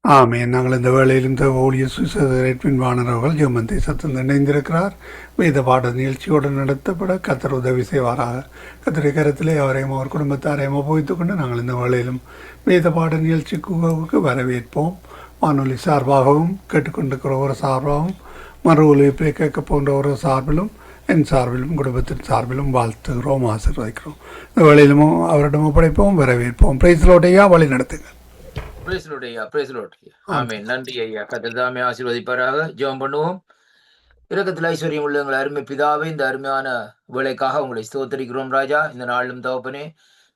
ஆமென். நாங்கள் இந்த வேளையிலும் தேவ ஊழியர் சுவிசேஷர் எட்வின் வாணர் அவர்கள் ஜெர்மன் தேசத்தில் இணைந்திருக்கிறார். வேத பாட நிகழ்ச்சியோடு நடத்தப்பட கர்த்தர் உதவி செய்வாராக. கர்த்தருடைய கரத்திலே அவரையும் அவர் குடும்பத்தாரையும் ஒப்புவித்துக் கொண்டு நாங்கள் இந்த வேளையிலும் வேத பாட நிகழ்ச்சிக்கு வரவேற்போம். வானொலி சார்பாகவும் கேட்டுக்கொண்டிருக்கிற ஒரு சார்பாகவும் மறு ஒலிபரப்பை கேட்க போன்ற ஒரு சார்பிலும் என் சார்பிலும் குடும்பத்தின் சார்பிலும் வாழ்த்துகிறோம், ஆசீர்வதிக்கிறோம். இந்த வேளையிலும் அவரிடம் ஒப்படைப்போம், வரவேற்போம். பிரைஸ்லோடையா வழி நடத்துங்க. ஆமென். நன்றி ஐயா. கர்த்தர் தாமே ஆசீர்வதிப்பாராக. ஜெபம் பண்ணுவோம். இரக்கத்தில் ஐஸ்வர்யம் உள்ள எங்கள் அருமை பிதாவே, இந்த அருமையான வேலைக்காக உங்களை ஸ்தோத்தரிக்கிறோம் ராஜா. இந்த நாளிலும் தகப்பனே,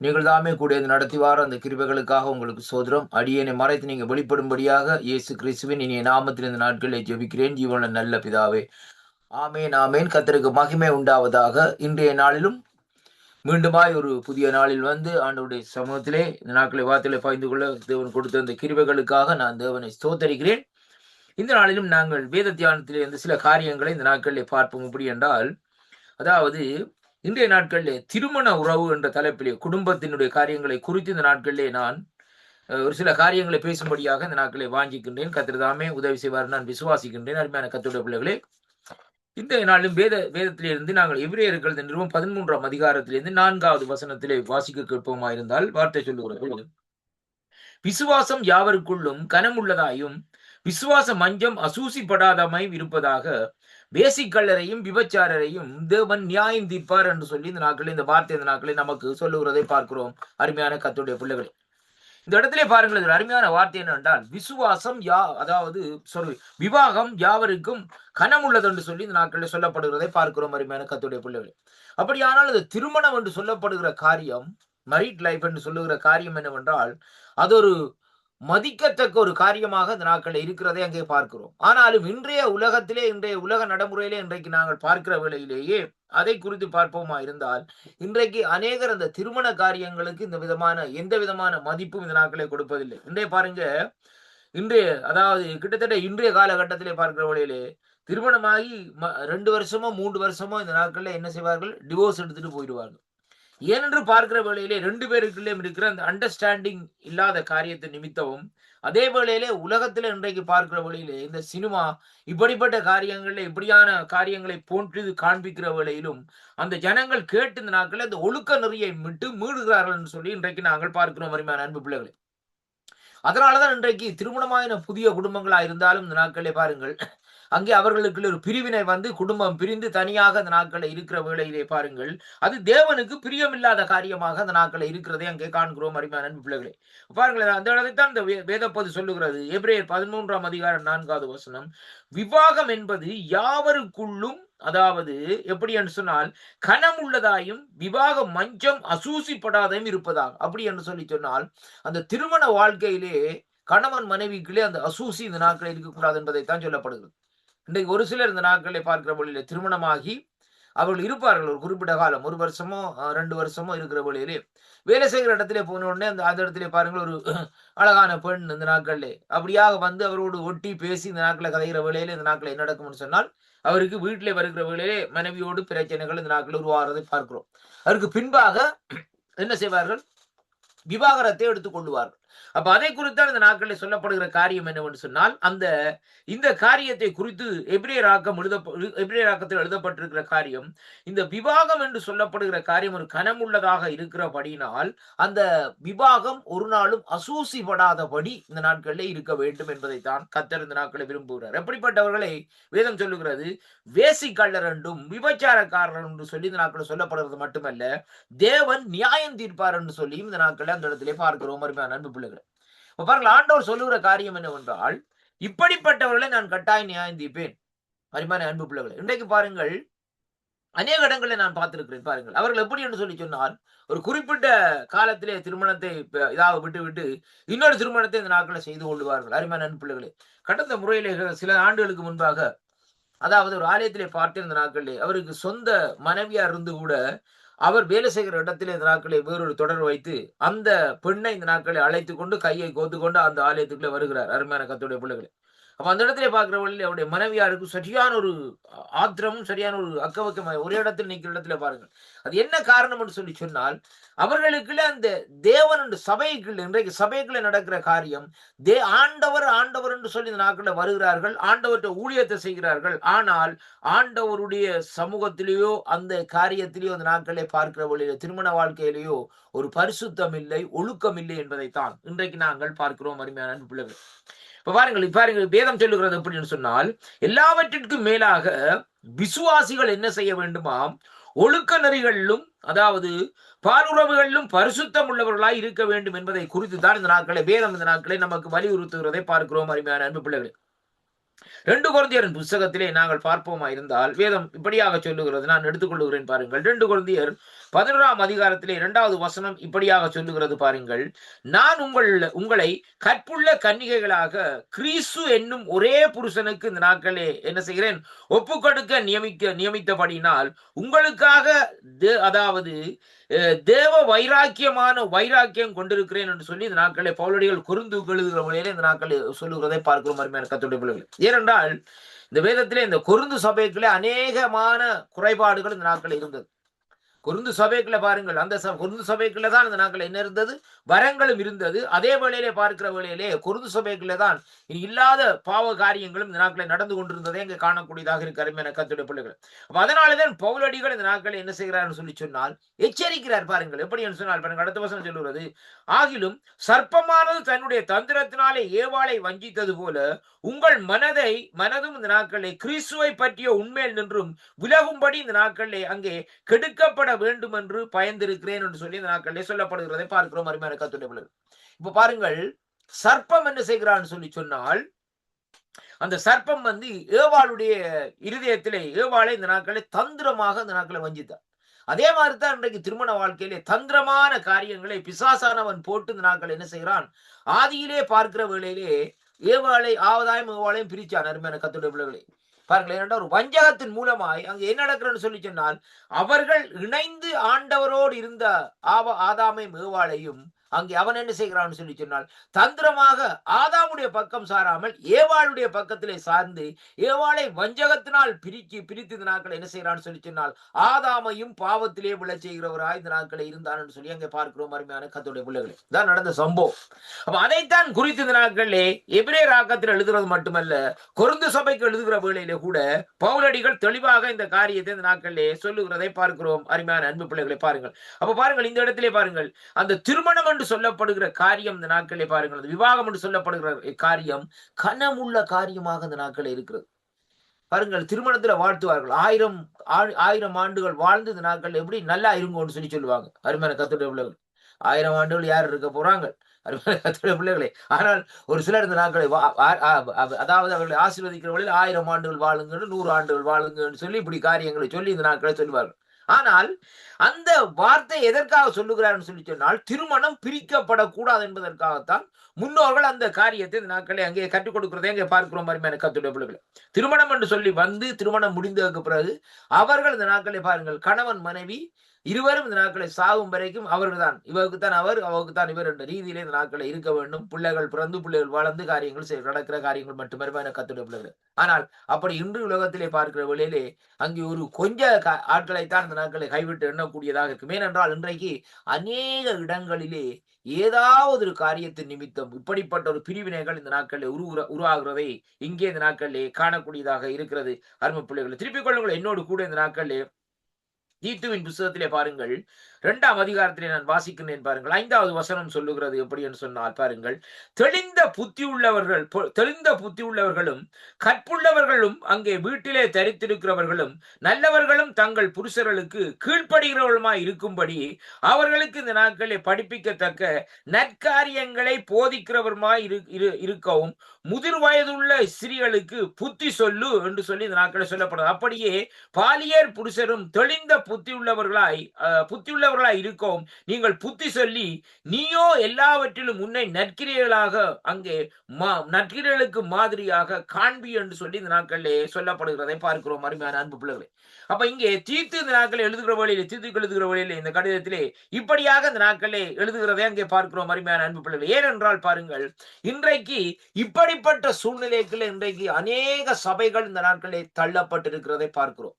நீங்கள் தாமே கூட நடத்தி வார அந்த கிருபைகளுக்காக உங்களுக்கு சோதரம். அடியேனை மறைத்து நீங்க வெளிப்படும்படியாக இயேசு கிறிஸ்துவின் இனிய நாமத்தில் இந்த நாட்களை ஜெபிக்கிறேன். ஜீவன நல்ல பிதாவே, ஆமேன் ஆமேன். கர்த்தருக்கு மகிமை உண்டாவதாக. இன்றைய நாளிலும் மீண்டுமாய் ஒரு புதிய நாளில் வந்து ஆண்டவருடைய சமூகத்திலே இந்த நாட்களை வார்த்தைகளை பகிர்ந்து கொள்ள தேவன் கொடுத்த இந்த கிருபைகளுக்காக நான் தேவனை ஸ்தோத்தரிக்கிறேன். இந்த நாளிலும் நாங்கள் வேத தியானத்திலே இருந்து சில காரியங்களை இந்த நாட்களிலே பார்ப்போம். எப்படி என்றால், அதாவது இன்றைய நாட்களிலே திருமண உறவு என்ற தலைப்பிலே குடும்பத்தினுடைய காரியங்களை குறித்து இந்த நாட்களிலே நான் ஒரு சில காரியங்களை பேசும்படியாக இந்த நாட்களை வாஞ்சிக்கின்றேன். கர்த்தர் தாமே உதவி செய்வார் நான் விசுவாசிக்கின்றேன். அருமையான கர்த்தருடைய பிள்ளைகளே, இந்த நாளிலும் வேதத்திலிருந்து நாங்கள் எபிரேயர்கள் நிறுவனம் 13ஆம் அதிகாரத்திலிருந்து 4வது வசனத்திலே வாசிக்க கேட்போமாயிருந்தால் வார்த்தை சொல்லுகிறது, விசுவாசம் யாவருக்குள்ளும் கனமுள்ளதாயும் விசுவாச மஞ்சம் அசூசிப்படாதமை இருப்பதாக வேசிக்கல்லரையும் விபச்சாரரையும் தேவன் நியாயம் தீர்ப்பார் என்று சொல்லி இந்த நாட்களில் இந்த வார்த்தை இந்த நாட்களில் நமக்கு சொல்லுகிறதை பார்க்கிறோம். அருமையான கர்த்தருடைய பிள்ளைகளே, இந்த இடத்திலே பாருங்கள், இது அருமையான வார்த்தை என்னவென்றால், விசுவாசம் அதாவது விவாகம் யாவருக்கும் கனம் உள்ளது என்று சொல்லி இந்த நாட்களில் சொல்லப்படுகிறதை பார்க்கிறோம். அருமையான கர்த்தருடைய பிள்ளைகளே, அப்படியானால் அது திருமணம் என்று சொல்லப்படுகிற காரியம், மரிட் லைஃப் என்று சொல்லுகிற காரியம் என்னவென்றால், அது ஒரு மதிக்கத்தக்க ஒரு காரியமாக இந்த நாட்களில் இருக்கிறதை அங்கே பார்க்கிறோம். ஆனாலும் இன்றைய உலகத்திலே, இன்றைய உலக நடைமுறையிலே இன்றைக்கு நாங்கள் பார்க்கிற வேளையிலேயே அதை குறித்து பார்ப்போமா இருந்தால், இன்றைக்கு அநேகர் அந்த திருமண காரியங்களுக்கு எந்த விதமான மதிப்பும் இந்த நாட்களை கொடுப்பதில்லை. இன்றைய பாருங்க, அதாவது கிட்டத்தட்ட இன்றைய காலகட்டத்திலே பார்க்கிற வழியிலே திருமணமாகி 2 வருஷமோ 3 வருஷமோ இந்த நாட்கள்ல என்ன செய்வார்கள், டிவோர்ஸ் எடுத்துட்டு போயிடுவார்கள். ஏனென்று பார்க்கிற வேளையிலே 2 பேருக்குள்ளேயும் இருக்கிற அந்த அண்டர்ஸ்டாண்டிங் இல்லாத காரியத்தை நிமித்தமும், அதே வேளையிலே உலகத்துல இன்றைக்கு பார்க்கிற வழியிலே இந்த சினிமா இப்படிப்பட்ட காரியங்கள்ல இப்படியான காரியங்களை போன்று காண்பிக்கிற வேளையிலும் அந்த ஜனங்கள் கேட்டு இந்த நாட்கள் அந்த ஒழுக்க நெறியை விட்டு மீடுகிறார்கள் என்று சொல்லி இன்றைக்கு நாங்கள் பார்க்கிறோம். அருமையான அன்பு பிள்ளைகளை, அதனாலதான் இன்றைக்கு திருமணமான புதிய குடும்பங்களா இருந்தாலும் இந்த நாட்களே பாருங்கள், அங்கே அவர்களுக்குள்ள ஒரு பிரிவினை வந்து குடும்பம் பிரிந்து தனியாக அந்த நாட்களை இருக்கிற வேளையிலே பாருங்கள், அது தேவனுக்கு பிரியமில்லாத காரியமாக அந்த நாட்களை இருக்கிறதை அங்கே காண்கிறோம். அருமையான அன்பு பிள்ளைகளே, பாருங்களேன், அந்த இடத்தைத்தான் இந்த வேதப்பது சொல்லுகிறது. எபிரேயர் 13ஆம் அதிகாரம் 4வது வசனம், விவாகம் என்பது யாவருக்குள்ளும், அதாவது எப்படி என்று சொன்னால், கனம் உள்ளதாயும் விவாக மஞ்சம் அசூசிப்படாதையும் இருப்பதாக. அப்படி என்று சொல்லி சொன்னால், அந்த திருமண வாழ்க்கையிலே கணவன் மனைவிக்குள்ளே அந்த அசூசி இந்த நாட்களில் இருக்கக்கூடாது என்பதைத்தான் சொல்லப்படுகிறது. இன்றைக்கு ஒரு சிலர் இந்த நாட்களை பார்க்கிற வழியிலே திருமணமாகி அவர்கள் இருப்பார்கள் ஒரு குறிப்பிட்ட காலம், 1 வருஷமோ 2 வருஷமோ இருக்கிற வழியிலே வேலை செய்கிற இடத்திலே போன உடனே அந்த இடத்திலே பாருங்கள், ஒரு அழகான பெண் இந்த நாட்களிலே அப்படியாக வந்து அவரோடு ஒட்டி பேசி இந்த நாட்களை கதைகிற வேலையிலே இந்த நாட்களை என்ன நடக்கும்னு சொன்னால், அவருக்கு வீட்டிலே வருகிற வேலையிலே மனைவியோடு பிரச்சனைகள் இந்த நாட்களில் உருவாகிறதை பார்க்கிறோம். அதற்கு பின்பாக என்ன செய்வார்கள், விவாகரத்தை எடுத்துக் கொள்வார்கள். அப்ப அதை குறித்தான் இந்த நாட்களில் சொல்லப்படுகிற காரியம் என்னவென்று சொன்னால், இந்த காரியத்தை குறித்து எபிரேயராக்கத்தில் எழுதப்பட்டிருக்கிற காரியம், இந்த விவாகம் என்று சொல்லப்படுகிற காரியம் ஒரு கனமுள்ளதாக இருக்கிறபடினால் அந்த விவாகம் ஒரு நாளும் அசூசிப்படாதபடி இந்த நாட்களில் இருக்க வேண்டும் என்பதைத்தான் கர்த்தர் இந்த நாட்களில் விரும்புகிறார். எப்படிப்பட்டவர்களை வேதம் சொல்லுகிறது, வேசிக்கள்ளர் என்றும் விபச்சாரக்காரர் என்று சொல்லி இந்த நாட்களில் சொல்லப்படுகிறது மட்டுமல்ல, தேவன் நியாயம் தீர்ப்பார் என்று சொல்லி இந்த நாட்களில் அந்த இடத்திலே பார்க்கிறோம். அருமையான அன்பு பிள்ளைகள், பாருங்கள், ஆண்டவர் சொல்லுகிற காரியம் என்னவென்றால், இப்படிப்பட்டவர்களை நான் கட்டாயம் நியாயம் தீர்ப்பேன். அருமையான அன்பு பிள்ளைகளை, இன்றைக்கு பாருங்கள், அநேக இடங்களில் நான் பார்த்திருக்கிறேன். பாருங்கள், அவர்கள் எப்படி என்று சொல்லி சொன்னால், ஒரு குறிப்பிட்ட காலத்திலே திருமணத்தை இதாக விட்டு இன்னொரு திருமணத்தை இந்த நாட்களை செய்து கொள்வார்கள். அருமையான அன்பு பிள்ளைகளே, கடந்த முறையிலே சில ஆண்டுகளுக்கு முன்பாக, அதாவது ஒரு ஆலயத்திலே பார்த்திருந்த நாட்களிலே அவருக்கு சொந்த மனைவியா இருந்து கூட அவர் வேலை செய்கிற இடத்திலே இந்த நாட்களை வேறொரு தொடர் வைத்து அந்த பெண்ணை இந்த நாட்களை அழைத்துக் கொண்டு கையை கோத்து கொண்டு அந்த ஆலயத்துக்குள்ளே வருகிறார். அருமையான கர்த்தருடைய பிள்ளைகளே, அப்ப அந்த இடத்துல பார்க்கிற வழியில் அவருடைய மனைவியாருக்கு சரியான ஒரு ஆத்திரமும் சரியான ஒரு அக்கவக்கம் ஒரே இடத்துல நிற்கிற இடத்துல பாருங்கள். அது என்ன காரணம் என்று சொல்லி சொன்னால், அவர்களுக்குள்ள அந்த தேவன் என்று சபைக்குள்ள இன்றைக்கு சபைக்குள்ள நடக்கிற காரியம் ஆண்டவர் ஆண்டவர் என்று சொல்லி இந்த நாட்களில் வருகிறார்கள், ஆண்டவர்கிட்ட ஊழியத்தை செய்கிறார்கள். ஆனால் ஆண்டவருடைய சமூகத்திலேயோ அந்த காரியத்திலேயோ அந்த நாட்களை பார்க்கிற வழியில திருமண வாழ்க்கையிலேயோ ஒரு பரிசுத்தம் இல்லை, ஒழுக்கம் இல்லை என்பதைத்தான் இன்றைக்கு நாங்கள் பார்க்கிறோம் அருமையான அன்பு பிள்ளைகள். இப்ப பாருங்கள் வேதம் சொல்லுகிறது எப்படின்னு சொன்னால், எல்லாவற்றிற்கும் மேலாக விசுவாசிகள் என்ன செய்ய வேண்டுமாம், ஒழுக்க நெறிகளிலும் அதாவது பாலுறவுகளிலும் பரிசுத்தம் உள்ளவர்களாய் இருக்க வேண்டும் என்பதை குறித்து தான் இந்த நாட்களை வேதம் இந்த நாட்களை நமக்கு வலியுறுத்துகிறதை பார்க்கிறோம் அருமையான அன்பு பிள்ளைகளே. 2 கொரிந்தியரின் புத்தகத்திலே நாங்கள் பார்ப்போமா இருந்தால் வேதம் இப்படியாக சொல்லுகிறது. நான் எடுத்துக்கொள்ளுகிறேன் பாருங்கள். 2 கொரிந்தியர் 11ஆம் அதிகாரத்திலே 2வது வசனம் இப்படியாக சொல்லுகிறது பாருங்கள். நான் உங்களை கற்புள்ள கன்னிகைகளாக கிறிஸ்து என்னும் ஒரே புருஷனுக்கு இந்த நாட்களே என்ன செய்கிறேன், ஒப்புக்கொடுக்க நியமித்தபடினால் உங்களுக்காக அதாவது தேவ வைராக்கியம் கொண்டிருக்கிறேன் என்று சொல்லி இந்த நாட்களை பவுலடிகள் கொரிந்து எழுதுகிற முறையிலே இந்த நாட்களை சொல்லுகிறதை பார்க்கிறோம் அருமையான கர்த்தருடைய பிள்ளைகள். ஏனென்றால் இந்த வேதத்திலே இந்த கொரிந்து சபைக்குள்ளே அநேகமான குறைபாடுகள் இந்த நாட்கள் இருந்தது. கொரிந்து சபைக்குள்ள பாருங்கள், அந்த கொரிந்து சபைக்குள்ள தான் இந்த நாட்கள் என்ன இருந்தது, வரங்களும் இருந்தது. அதே வேளையிலே பார்க்கிற வேளையிலே கொரிந்து சபைக்குள்ள தான் இல்லாத பாவ காரியங்களும் இந்த நாட்களை நடந்து கொண்டிருந்ததே இங்கே காணக்கூடியதாக இருக்கு அருமையான கர்த்தருடைய பிள்ளைகள். அதனாலதான் பவுலடிகள் இந்த நாட்களை என்ன செய்கிறார் சொல்லி சொன்னால் எச்சரிக்கிறார் பாருங்கள். எப்படி என்று சொன்னால் பாருங்கள், அடுத்த வசனம் சொல்லுகிறது, ஆகிலும் சர்ப்பமானது தன்னுடைய தந்திரத்தினாலே ஏவாளை வஞ்சித்தது போல உங்கள் மனதும் இந்த நாட்களை கிறிஸ்துவை பற்றிய உண்மையில் நின்றும் விலகும்படி இந்த நாட்களிலே அங்கே கெடுக்கப்பட வேண்டும் என்று பயந்திருக்கிறேன் என்று சொல்லி இந்த நாட்களிலே சொல்லப்படுகிறதை பார்க்கிறோம் அருமையான கர்த்தருடைய பிள்ளைகள். இப்ப பாருங்கள், சர்ப்பம் என்ன செய்கிறான்னு சொல்லி சொன்னால், அந்த சர்ப்பம் ஏவாளுடைய இருதயத்திலே ஏவாளை இந்த நாட்களை தந்திரமாக இந்த நாட்களை வஞ்சித்தார். அதே மாதிரிதான் இன்றைக்கு திருமண வாழ்க்கையிலே தந்திரமான காரியங்களை பிசாசானவன் போட்டு இந்த நாட்கள் என்ன செய்கிறான், ஆதியிலே பார்க்கிற வேளையிலே ஏவாளையும் பிரிச்சான் அருமையான கர்த்தருடைய பிள்ளைகளை. பாருங்களேன், ஒரு வஞ்சகத்தின் மூலமாய் அங்க என்ன நடக்கிறன்னு சொல்லி சொன்னால், அவர்கள் இணைந்து ஆண்டவரோடு இருந்த ஆதாமையும் ஏவாளையும் அங்கே அவன் என்ன செய்கிறான்னு சொல்லி சொன்னால் தந்திரமாக ஆதாமுடைய பக்கம் சாராமல் ஏவாளுடைய பக்கத்திலே சார்ந்து ஏவாளை வஞ்சகத்தினால் பிரித்து இந்த நாட்களை என்ன செய்யறான்னு சொல்லி சொன்னால் ஆதாமையும் பாவத்திலே விழச் செய்கிறவராய் இந்த நாட்களை இருந்தான்னு சொல்லி அங்கே பார்க்கிறோம் அருமையான கர்த்தருடைய பிள்ளைகளே. தான் நடந்த சம்பவம். அப்ப அதைத்தான் குறித்து இந்த நாட்களிலே எபிரேயர் ஆக்கத்தில் எழுதுறது மட்டுமல்ல, கொரிந்து சபைக்கு எழுதுகிற வேளையிலே கூட பவுலடிகள் தெளிவாக இந்த காரியத்தை இந்த நாட்களிலே சொல்லுகிறதை பார்க்கிறோம் அருமையான அன்பு பிள்ளைகளை. பாருங்கள், அப்ப பாருங்கள், இந்த இடத்திலே பாருங்கள், அந்த திருமணம் என்று சொல்லப்படுகிற காரியம் இந்த நாட்களே பாருங்கள், விவாகம் என்று சொல்லப்படுகிற காரியம் கனமுள்ள காரியமாக இந்த நாட்களே இருக்கிறது. பாருங்கள், திருமணத்துல வாழ்த்துவார்கள், 1000 ஆண்டுகள் வாழ்ந்து இந்த நாட்கள் எப்படி நல்லா இருங்கன்னு சொல்லி சொல்லுவாங்க அருமையான கர்த்தருடைய பிள்ளைகள். 1000 ஆண்டுகள் யார் இருக்க போறாங்க அருமையான கர்த்தருடைய பிள்ளைகளே. ஆனால் ஒரு சிலர் இந்த நாட்களை அதாவது அவர்களை ஆசீர்வதிக்கிற வழியில் 1000 ஆண்டுகள் வாழுங்கன்னு 100 ஆண்டுகள் வாழுங்கன்னு சொல்லி இப்படி காரியங்களை சொல்லி இந்த நாட்களை சொல்லுவார்கள். ஆனால் அந்த வார்த்தை எதற்காக சொல்லுகிறார் சொல்லி சொன்னால் திருமணம் பிரிக்கப்படக்கூடாது என்பதற்காகத்தான் முன்னோர்கள் அந்த காரியத்தை இந்த நாட்களை அங்கே கற்றுக் கொடுக்கிறதை அங்கே பார்க்கிறோம் அருமையான கர்த்தருடைய பிள்ளைகளை. திருமணம் என்று சொல்லி திருமணம் முடிந்ததுக்கு பிறகு அவர்கள் இந்த நாட்களை பாருங்கள், கணவன் மனைவி இருவரும் இந்த நாட்களை சாகும் வரைக்கும் அவர்கள் தான், இவருக்கு தான் அவர், அவருக்கு தான் இவர் என்ற ரீதியிலே இந்த நாட்களை இருக்க வேண்டும். பிள்ளைகள் பிறந்து பிள்ளைகள் வளர்ந்து காரியங்கள் நடக்கிற காரியங்கள் மட்டுமே கர்த்தருடைய பிள்ளைகள். ஆனால் அப்படி இன்று உலகத்திலே பார்க்கிற வேளையிலே அங்கே ஒரு கொஞ்ச ஆட்களைத்தான் இந்த நாட்களை கைவிட்டு எண்ணக்கூடியதாக இருக்கும். ஏனென்றால் இன்றைக்கு அநேக இடங்களிலே ஏதாவது ஒரு காரியத்தின் நிமித்தம் இப்படிப்பட்ட ஒரு பிரிவினைகள் இந்த நாட்களில் உருவாகிறதை இங்கே இந்த நாட்களிலே காணக்கூடியதாக இருக்கிறது அருமை பிள்ளைகளை. திருப்பிக் கொள்ளுங்கள் என்னோடு கூட இந்த நாட்களிலே தீத்துவின் புத்தகத்திலே பாருங்கள், 2ஆம் அதிகாரத்திலே நான் வாசிக்கிறேன் பாருங்கள். 5வது வசனம் சொல்லுகிறது எப்படி என்று சொன்னால் பாருங்கள், தெளிந்த புத்தி உள்ளவர்களும் கற்புள்ளவர்களும் அங்கே வீட்டிலே தரித்திருக்கிறவர்களும் நல்லவர்களும் தங்கள் புருஷர்களுக்கு கீழ்ப்படுகிறவர்களுமாய் இருக்கும்படி அவர்களுக்கு இந்த நாட்களில் படிப்பிக்கத்தக்க நற்காரியங்களை போதிக்கிறவருமாய் இருக்கவும் முதிர் வயதுள்ள ஸ்திரீகளுக்கு புத்தி சொல்லு என்று சொல்லி இந்த நாட்களில் சொல்லப்படுது. அப்படியே பாலியர் புருஷரும் தெளிந்த புத்தியுள்ளவர்களாய் உள்ளவர்களாய் இருக்கவும் நீங்கள் புத்தி சொல்லி, நீயோ எல்லாவற்றிலும் உன்னை நற்கிரியைகளாக அங்கே நற்கிரியைகளுக்கு மாதிரியாக காண்பி என்று சொல்லி இந்த நாட்களிலே சொல்லப்படுகிறதை பார்க்கிறோம் அருமையான அன்பு பிள்ளைகளே. அப்ப இங்கே தீத்து இந்த நாட்களை எழுதுகிற வழியிலே, தீத்துக்கு எழுதுகிற வழியிலே இந்த கடிதத்திலே இப்படியாக இந்த நாட்களே எழுதுகிறதை அங்கே பார்க்கிறோம் அருமையான அன்பு பிள்ளைகளே. ஏனென்றால் பாருங்கள், இன்றைக்கு இப்படிப்பட்ட சூழ்நிலைக்குள்ள இன்றைக்கு அநேக சபைகள் இந்த நாட்களே தள்ளப்பட்டிருக்கிறதை பார்க்கிறோம்.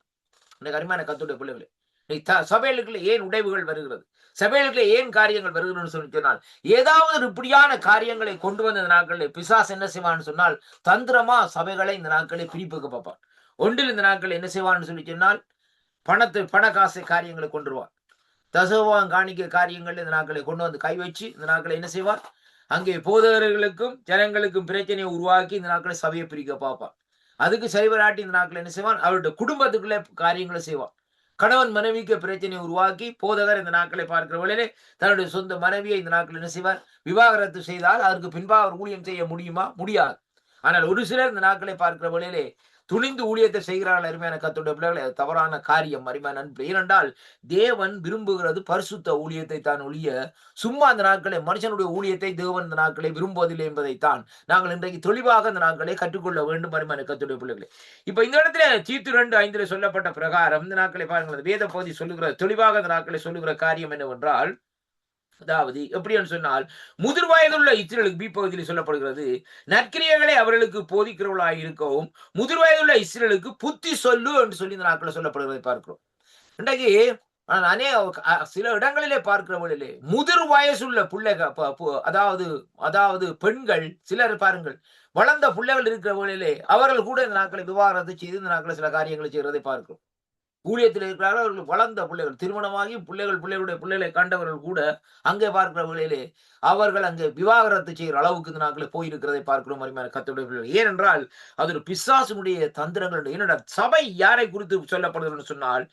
அருமையான கர்த்தருடைய பிள்ளைகளே, சபைகளுக்குள்ள ஏன் உடைவுகள் வருகிறது, சபைகளுக்குள்ள ஏன் காரியங்கள் வருகிறதுன்னு சொல்லி சொன்னால், ஏதாவது இப்படியான காரியங்களை கொண்டு வந்த இந்த நாட்களில் பிசாசு என்ன செய்வான்னு சொன்னால், தந்திரமா சபைகளை இந்த நாட்களில் பிரிப்புக்கு பார்ப்பான். ஒன்றில் இந்த நாட்கள் என்ன செய்வான்னு சொல்லி சொன்னால், பண காசை காரியங்களை கொண்டுருவான். தசோபாகம் காணிக்க காரியங்கள் இந்த நாட்களை கொண்டு வந்து கை வச்சு இந்த நாட்களை என்ன செய்வான், அங்கே போதகர்களுக்கும் ஜனங்களுக்கும் பிரச்சனையை உருவாக்கி இந்த நாட்களை சபையை பிரிக்க பார்ப்பான். அதுக்கு சரிவராட்டி இந்த நாட்கள் என்ன செய்வான், அவருடைய குடும்பத்துக்குள்ளே காரியங்களை செய்வான். கணவன் மனைவிக்கு பிரச்சனையை உருவாக்கி போதகர் இந்த நாட்களை பார்க்கிற வழியிலே தன்னுடைய சொந்த மனைவியை இந்த நாட்கள் என்ன செய்வார், விவாகரத்து செய்தால் அதற்கு பின்பாக அவர் ஊழியம் செய்ய முடியுமா? முடியாது. ஆனால் ஒரு சிலர் இந்த நாட்களை பார்க்கிற வழியிலே துணிந்து ஊழியத்தை செய்கிறார்கள் அருமையான கர்த்தருடைய பிள்ளைகளை. தவறான காரியம் அருமையான நண்பர்களே. ஏனென்றால் தேவன் விரும்புகிறது பரிசுத்த ஊழியத்தை தான் ஒழிய சும்மா அந்த நாட்களை மனுஷனுடைய ஊழியத்தை தேவன் இந்த நாட்களை விரும்புவதில்லை என்பதைத்தான் நாங்கள் இன்றைக்கு தெளிவாக இந்த நாட்களை கற்றுக்கொள்ள வேண்டும் அருமையான கர்த்தருடைய பிள்ளைகளை. இப்ப இந்த இடத்துல தீத்து 2:5 சொல்லப்பட்ட பிரகாரம் இந்த நாட்களை பாருங்கள், வேத பகுதி சொல்லுகிற தெளிவாக இந்த நாட்களை சொல்லுகிற காரியம் என்னவென்றால், அதாவது எப்படி என்று சொன்னால், முதிர் வயதுள்ள இஸ்ரேலுக்கு பி பகுதியில் சொல்லப்படுகிறது, நற்கிரியைகளை அவர்களுக்கு போதிக்கிறவர்களாக இருக்கவும் முதிர் வயதுள்ள இஸ்ரேலுக்கு புத்தி சொல்லு என்று சொல்லி இந்த நாட்களில் சொல்லப்படுகிறதை பார்க்கிறோம். இன்றைக்கு சில இடங்களிலே பார்க்கிறவர்களிலே முதிர் வயசுள்ள பிள்ளைகள், அதாவது பெண்கள் சிலர் பாருங்கள், வளர்ந்த பிள்ளைகள் இருக்கிறவர்களிலே அவர்கள் கூட இந்த நாட்களை விவாகரத்து செய்து இந்த நாட்களில் சில காரியங்களை செய்கிறதை பார்க்கிறோம். ஊழியத்தில் இருக்கிறார்கள், அவர்கள் வளர்ந்த பிள்ளைகள், திருமணமாகி பிள்ளைகளுடைய பிள்ளைகளை கண்டவர்கள் கூட அங்கே பார்க்கிற வழியிலே அவர்கள் அங்கே விவாகரத்து செய்கிற அளவுக்கு இந்த நாட்களில் போயிருக்கிறதை பார்க்கிறோம் அருமையான கர்த்தருடைய பிள்ளைகள். ஏனென்றால் அது ஒரு பிசாசுடைய தந்திரங்கள். என்னடா சபை யாரை குறித்து சொல்லப்படுகிறது சொன்னால்,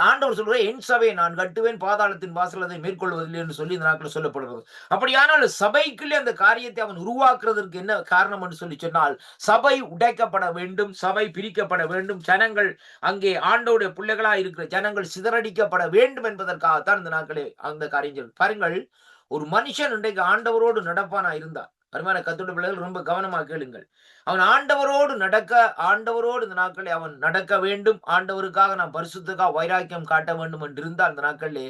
ஆண்டவர் சொல்ற என் சபையை நான் கட்டுவேன், பாதாளத்தின் வாசல் அதை மேற்கொள்வதில்லை என்று சொல்லி இந்த நாட்களில் சொல்லப்படுகிறது. அப்படியானால் சபைக்குள்ளே அந்த காரியத்தை அவன் உருவாக்குறதற்கு என்ன காரணம் என்று சொல்லி சொன்னால், சபை உடைக்கப்பட வேண்டும், சபை பிரிக்கப்பட வேண்டும், ஜனங்கள் அங்கே ஆண்டவருடைய பிள்ளைகளா இருக்கிற ஜனங்கள் சிதறடிக்கப்பட வேண்டும் என்பதற்காகத்தான் இந்த நாட்களே அந்த காரியம். பாருங்கள், ஒரு மனுஷன் இன்றைக்கு ஆண்டவரோடு நடப்பானா இருந்தார், அருமையான கர்த்தருடைய பிள்ளைகள் ரொம்ப கவனமா கேளுங்கள், அவன் ஆண்டவரோடு இந்த நாட்களே அவன் நடக்க வேண்டும், ஆண்டவருக்காக நாம் பரிசுத்தக்காக வைராக்கியம் காட்ட வேண்டும் என்று இருந்தால் அந்த நாட்களிலே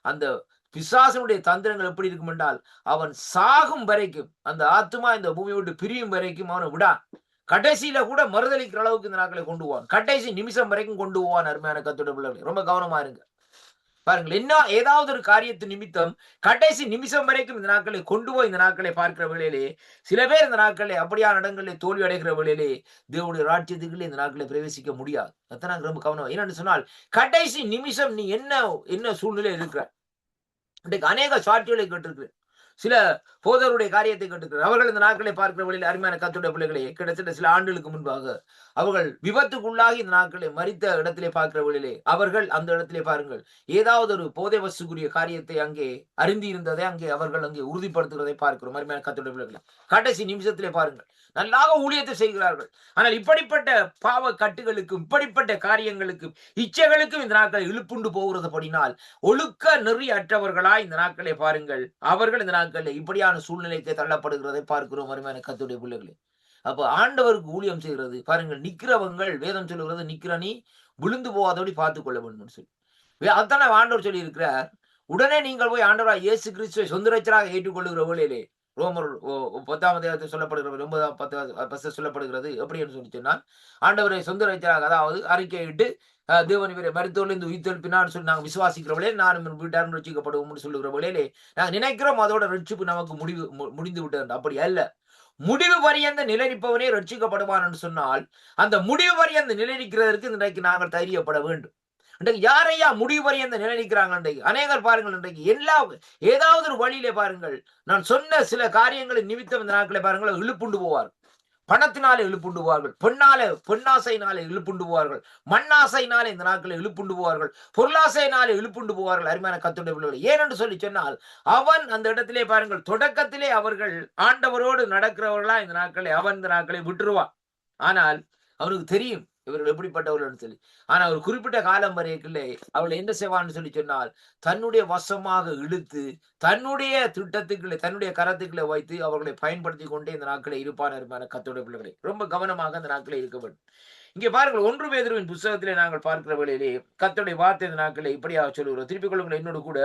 அந்த பிசாசனுடைய தந்திரங்கள் எப்படி இருக்கும் என்றால், அவன் சாகும் வரைக்கும், அந்த ஆத்துமா இந்த பூமியை விட்டு பிரியும் வரைக்கும் அவனை விடான். கடைசியில கூட மறுதளிக்கிற அளவுக்கு இந்த நாட்களை கொண்டு போவான். கடைசி நிமிஷம் வரைக்கும் கொண்டு போவான் அருமையான கர்த்தருடைய பிள்ளைகளே. ரொம்ப கவனமா இருங்க. பாருங்கள், என்ன ஏதாவது ஒரு காரியத்து நிமித்தம் கடைசி நிமிஷம் வரைக்கும் இந்த நாட்களை கொண்டு போய் இந்த நாட்களை பார்க்கிற வேளையிலே சில பேர் இந்த நாட்களை அப்படியான இடங்களிலே தோல்வி அடைகிற வேளையிலே தேவனுடைய ராஜ்யத்துக்குள்ளே இந்த நாட்களை பிரவேசிக்க முடியாது. அதான் ரொம்ப கவனம். என்னன்னு சொன்னால், கடைசி நிமிஷம் நீ என்ன சூழ்நிலை இருக்கிற. இன்றைக்கு அநேக சாட்சிகளை கேட்டிருக்கிறேன், சில போதருடைய காரியத்தை கேட்டுக்கிறார். அவர்கள் இந்த நாட்களை பார்க்கிற வழியில் அருமையான கர்த்தருடைய பிள்ளைகளே, கிட்டத்தட்ட சில ஆண்டுகளுக்கு முன்பாக அவர்கள் விபத்துக்குள்ளாகி இந்த நாட்களை மரித்த இடத்திலே பார்க்கிற வழியிலே அவர்கள் அந்த இடத்திலே பாருங்கள், ஏதாவது ஒரு போதை வசுக்குரிய காரியத்தை அங்கே அருந்தி இருந்ததை அவர்கள் அங்கே உறுதிப்படுத்துகிறதை பார்க்கிறோம் அருமையான கர்த்தருடைய பிள்ளைகளே. கடைசி நிமிஷத்திலே பாருங்கள், நல்லாக ஊழியத்தை செய்கிறார்கள். ஆனால் இப்படிப்பட்ட பாவ கட்டுகளுக்கும் இப்படிப்பட்ட காரியங்களுக்கும் இச்சைகளுக்கும் இந்த நாட்களை இழுப்புண்டு போகிறது படினால் ஒழுக்க நெறி அற்றவர்களாய் இந்த நாட்களை பாருங்கள், அவர்கள் இந்த நாட்களில் இப்படியான சூழ்நிலைக்கு தள்ளப்படுகிறதை பார்க்கிறோம் அருமையான கர்த்தருடைய பிள்ளைகளே. அப்ப ஆண்டவருக்கு ஊழியம் செய்கிறது பாருங்கள், நிக்கிறவங்கள் வேதம் சொல்லுகிறது, நிக்கிற நீ விழுந்து போகாதபடி பார்த்துக் கொள்ள வேண்டும் சொல்லி அதுதானே ஆண்டவர் சொல்லி இருக்கிறார். உடனே நீங்கள் போய் ஆண்டவராக இயேசு கிறிஸ்துவை சொந்த ரட்சகராக ஏற்றுக்கொள்ளுகிற வேளையிலே ரோமர் 10 சொல்லப்படுகிறது, 9 சொல்லப்படுகிறது. எப்படி என்று சொல்லி சொன்னால், ஆண்டவரை சொந்த ரட்சகராக, அதாவது அறிக்கையிட்டு தேவன் இவரை மருத்துவர்லேருந்து உயிர்த்தெழுப்பினான்னு சொல்லி நாங்கள் விசுவாசிக்கிறவர்களே நானும் வீட்டாரும் ரட்சிக்கப்படுவோம்னு சொல்லுகிற வேளையிலே நாங்கள் நினைக்கிறோம் அதோட ரட்சிப்பு நமக்கு முடிந்து விட்டது. அப்படி அல்ல. முடிவு பரியந்த நிலைநிற்பவனே ரட்சிக்கப்படுவான் என்று சொன்னால், அந்த முடிவு பரியந்த நிலைநிற்கிறதற்கு இன்றைக்கு நாங்கள் தைரியப்பட வேண்டும். இன்றைக்கு யாரையா முடிவு பரியந்த நிலைநிற்கிறாங்க? இன்றைக்கு அநேகர் பாருங்கள், இன்றைக்கு ஏதாவது ஒரு வழியிலே பாருங்கள், நான் சொன்ன சில காரியங்களின் நிமித்தம் இந்த நாட்களை பாருங்கள் இழுப்புண்டு போவார்கள். பணத்தினாலே இழுப்புண்டு போவார்கள், பெண்ணாசையினாலே இழுப்புண்டு போவார்கள், மண்ணாசையினாலே இந்த நாட்களை இழுப்புண்டு போவார்கள், பொருளாசையினாலே இழுப்புண்டு போவார்கள் அருமையான கர்த்தருடைய பிள்ளைகளே. ஏனென்று சொல்லி சொன்னால், அவன் அந்த இடத்திலே பாருங்கள், தொடக்கத்திலே அவர்கள் ஆண்டவரோடு நடக்கிறவர்களா இந்த நாட்களை அவன் இந்த நாட்களை விட்டுருவான். ஆனால் அவனுக்கு தெரியும் இவர்கள் எப்படிப்பட்டவர்கள் சொல்லி. ஆனா ஒரு குறிப்பிட்ட காலம் வரைக்குள்ளே அவள் என்ன செய்வான்னு சொல்லி சொன்னால், தன்னுடைய வசமாக இழுத்து, தன்னுடைய திட்டத்துக்குள்ளே, தன்னுடைய கரத்துக்குள்ளே வைத்து அவர்களை பயன்படுத்திக் கொண்டே இந்த நாட்களை இருப்பார் அருமையான கர்த்தருடைய பிள்ளைகளே. ரொம்ப கவனமாக அந்த நாட்களே இருக்க வேண்டும். இங்கே பாருங்கள் 1 பேதுருவின் புத்தகத்திலே நாங்கள் பார்க்கிற வேளையிலே கர்த்தருடைய வார்த்தை இந்த நாட்களே இப்படியாக சொல்லுகிறோம். திருப்பிக் கொள்ளுங்கள் என்னோடு கூட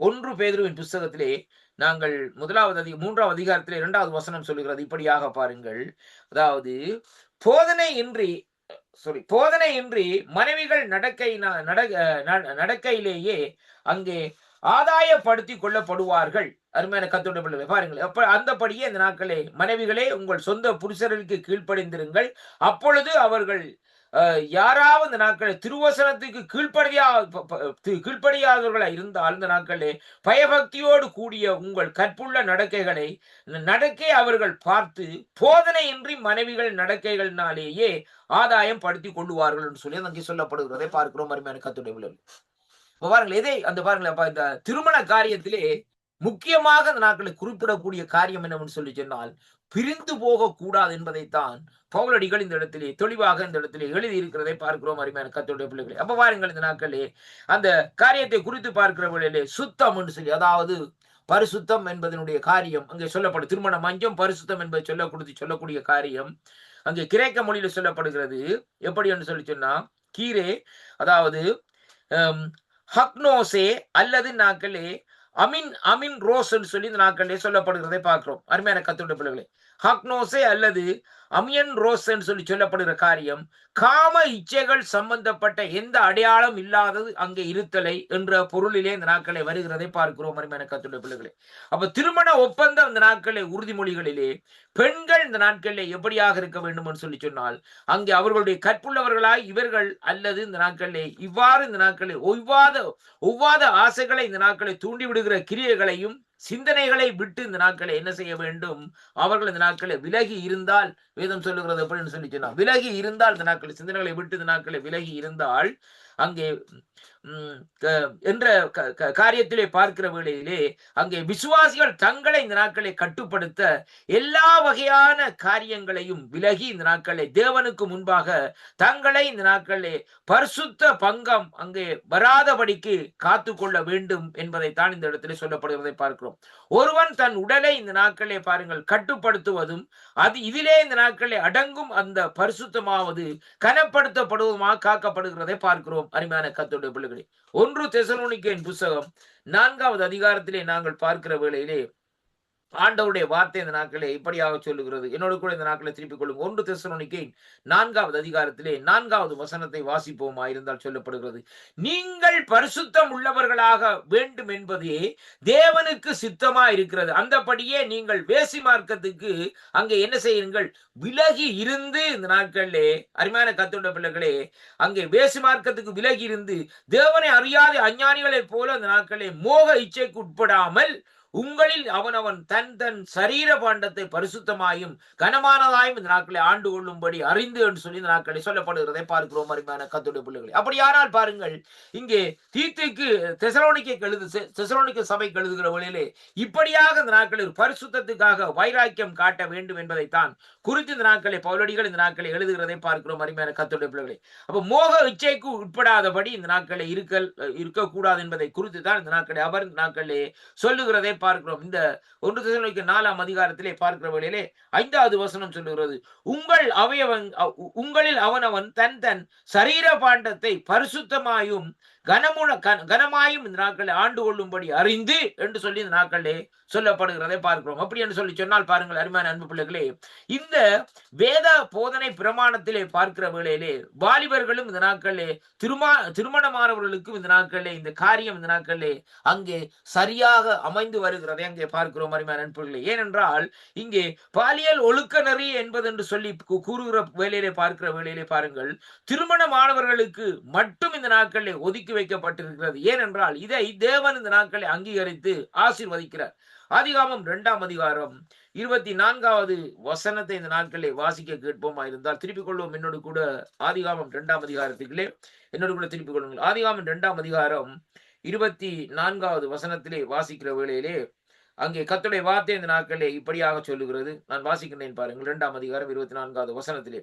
1 பேதுருவின் புஸ்தகத்திலே நாங்கள் 3வது அதிகாரத்திலே 2வது வசனம் சொல்லுகிறது இப்படியாக பாருங்கள். அதாவது போதனையின்றி மனைவிகள் நடக்கையிலேயே அங்கே ஆதாயப்படுத்திக் கொள்ளப்படுவார்கள். அருமையான கர்த்தருடைய பிள்ளைகளே பாருங்கள். அந்தபடியே இந்த நாட்களே மனைவிகளே உங்கள் சொந்த புருஷர்களுக்கு கீழ்ப்படிந்திருங்கள். அப்பொழுது அவர்கள் யாராவது இந்த நாட்களில் திருவசனத்துக்கு கீழ்ப்படியாதவர்களா இருந்தால் இந்த நாட்களே பயபக்தியோடு கூடிய உங்கள் கற்புள்ள நடக்கை அவர்கள் பார்த்து போதனையின்றி மனைவிகள் நடக்கைகளினாலேயே ஆதாயம் படுத்திக் கொள்ளுவார்கள் என்று சொல்லி அங்கே சொல்லப்படுகிறதை பார்க்கிறோம். அருமையான கர்த்தருடைய பிள்ளைகளே பாருங்களேன், இந்த திருமண காரியத்திலே முக்கியமாக இந்த நாட்களில் குறிப்பிடக்கூடிய காரியம் என்னவென்று சொல்லி சொன்னால் பிரிந்து போக கூடாது என்பதைத்தான் பவுலடிகள் இந்த இடத்திலே தெளிவாக இந்த இடத்திலே எழுதி இருக்கிறதை பார்க்கிறோம். அருமையான கர்த்தருடைய பிள்ளைகளே, அப்ப பாருங்கள் இந்த நாட்களே அந்த காரியத்தை குறித்து பார்க்கிற வேளையிலே சுத்தம் என்று சொல்லி, அதாவது பரிசுத்தம் என்பதனுடைய காரியம் அங்கே சொல்லப்படும். திருமண மஞ்சம் பரிசுத்தம் என்பதை சொல்லக்கூடிய காரியம் அங்கே கிரேக்க மொழியில சொல்லப்படுகிறது. எப்படி என்று சொல்லி சொன்னா கீரே, அதாவது ஹக்னோசே அல்லது நாட்களே அமின் ரோஸ் என்று சொல்லி இந்த நாட்களிலே சொல்லப்படுகிறதை பார்க்கிறோம். அருமையான கர்த்தருடைய பிள்ளைகளே, ஹக்னோசே அல்லது அமியன் ரோஸ் என்று சொல்லி சொல்லப்படுகிற காரியம் காம இச்சைகள் சம்பந்தப்பட்ட எந்த அடையாளம் இல்லாதது அங்கே இருத்தலை என்ற பொருளிலே இந்த நாட்களை வருகிறதை பார்க்கிறோம். அருமையான கர்த்தருடைய பிள்ளைகளே, அப்ப திருமண ஒப்பந்தம் இந்த நாட்களை உறுதிமொழிகளிலே பெண்கள் இந்த நாட்களிலே எப்படியாக இருக்க வேண்டும் என்று சொல்லி சொன்னால் அங்கே அவர்களுடைய கற்புள்ளவர்களாய் இவர்கள் அல்லது இந்த நாட்களிலே இவ்வாறு இந்த நாட்களில் ஒவ்வாத ஆசைகளை இந்த நாட்களை தூண்டிவிடுகிற கிரியைகளையும் சிந்தனைகளை விட்டு இந்த நாட்களை என்ன செய்ய வேண்டும், அவர்கள் இந்த நாட்களை விலகி இருந்தால், வேதம் சொல்லுகிறது எப்படின்னு சொல்லி சொன்னா விலகி இருந்தால் இந்த நாட்களை சிந்தனைகளை விட்டு இந்த நாட்களை விலகி இருந்தால் அங்கே என்ற காரியத்திலே பார்க்கிற வேளையிலே அங்கே விசுவாசிகள் தங்களை இந்த நாட்களை கட்டுப்படுத்த எல்லா வகையான காரியங்களையும் விலகி இந்த நாட்களை தேவனுக்கு முன்பாக தங்களை இந்த நாட்களே பரிசுத்த பங்கம் அங்கே வராதபடிக்கு காத்து கொள்ள வேண்டும் என்பதைத்தான் இந்த இடத்திலே சொல்லப்படுவதை பார்க்கிறோம். ஒருவன் தன் உடலை இந்த நாட்களே பாருங்கள் கட்டுப்படுத்துவதும் அது இதிலே இந்த நாட்களே அடங்கும் அந்த பரிசுத்தமாவது கனப்படுத்தப்படுவதுமாக காக்கப்படுகிறதை பார்க்கிறோம். அருமையான கர்த்தருடைய பிள்ளைகளே, 1 தெசலோனிக்கேயின் புத்தகம் 4வது அதிகாரத்திலே நாங்கள் பார்க்கிற வேளையிலே ஆண்டவருடைய வார்த்தை இந்த நாட்களே இப்படியாக சொல்லுகிறது. என்னோட கூட இந்த நாட்களை திருப்பிக் கொள்ளும். 1 தெசலோனிக்கேயின் 4வது அதிகாரத்திலே 4வது வசனத்தை வாசிப்போமா இருந்தால் சொல்லப்படுகிறது, நீங்கள் பரிசுத்தம் உள்ளவர்களாக வேண்டும் என்பதே தேவனுக்கு சித்தமா இருக்கிறது. அந்தபடியே நீங்கள் வேசி மார்க்கத்துக்கு அங்கே என்ன செய்யுங்கள், விலகி இருந்து இந்த நாட்களிலே அருமையான கர்த்தருடைய பிள்ளைகளே அங்கே வேசி மார்க்கத்துக்கு விலகி இருந்து தேவனை அறியாத அஞ்ஞானிகளை போல அந்த நாட்களே மோக இச்சைக்கு உட்படாமல் உங்களில் அவனவன் தன் சரீர பாண்டத்தை பரிசுத்தமாயும் கனமானதாயும் இந்த நாட்களை ஆண்டு கொள்ளும்படி அறிந்து என்று சொல்லி இந்த நாட்களை சொல்லப்படுகிறதை பார்க்கிறோம். அருமையான கர்த்தருடைய பிள்ளைகளே, அப்படியானால் பாருங்கள் இங்கே தீத்துக்கு தெசலோனிக்க சபைக்கு எழுதுகிற வழியிலே இப்படியாக இந்த நாட்களில் பரிசுத்தத்துக்காக வைராக்கியம் காட்ட வேண்டும் என்பதைத்தான் குறித்து இந்த நாட்களை பவுலடிகள் இந்த நாட்களை எழுதுகிறதை பார்க்கிறோம். அருமையான கர்த்தருடைய பிள்ளைகளே, அப்ப மோக இச்சைக்கு உட்படாதபடி இந்த நாட்களை இருக்கக்கூடாது என்பதை குறித்து தான் இந்த நாட்களை அவர் இந்த நாட்களே சொல்லுகிறதை பார்க்கிறோம். இந்த 1 தெசலோனிக்கே 4ஆம் அதிகாரத்திலே பார்க்கிற வேளையிலே 5வது வசனம் சொல்லுகிறது, உங்களில் அவனவன் தன் சரீர பாண்டத்தை பரிசுத்தமாயும் கனமாயும் இந்த நாட்களை ஆண்டு கொள்ளும்படி அறிந்து என்று சொல்லி இந்த நாட்களே சொல்லப்படுகிறதை பார்க்கிறோம். அப்படி என்று சொல்லி சொன்னால் பாருங்கள் அருமையான அன்பு பிள்ளைகளே, இந்த வேத போதனை பிரமாணத்திலே பார்க்கிற வேளையிலே வாலிபர்களும் இந்த நாட்களே திருமணமானவர்களுக்கும் இந்த நாட்களே இந்த காரியம் இந்த நாட்களே அங்கே சரியாக அமைந்து வருகிறதை அங்கே பார்க்கிறோம். அருமையான அன்புகளே, ஏனென்றால் இங்கே பாலியல் ஒழுக்க நெறி என்பது என்று சொல்லி கூறுகிற வேலையிலே பார்க்கிற வேலையிலே பாருங்கள் திருமணமானவர்களுக்கு மட்டும் இந்த நாட்களே ஒதுக்கி வைக்கப்பட்டிருக்கிறது. ஏனென்றால் இதை தேவன் இந்த நாட்களை அங்கீகரித்து ஆசீர்வதிக்கிறார். ஆதிகாமம் 2ஆம் அதிகாரம் 24வது வசனத்தை இந்த நாட்களை வாசிக்க கேட்போமா இருந்தால் திருப்பிக் கொள்வோம். என்னோடு கூட ஆதிகாமம் 2ஆம் அதிகாரத்துக்குள்ளே என்னோடு கூட திருப்பிக் கொள்ளுங்கள். ஆதிகாமம் 2ஆம் அதிகாரம் 24வது வசனத்திலே வாசிக்கிற வேளையிலே அங்கே கர்த்தருடைய வார்த்தை இந்த நாட்களே இப்படியாக சொல்லுகிறது. நான் வாசிக்கிறேன் பாருங்கள். 2ஆம் அதிகாரம் 24வது வசனத்திலே,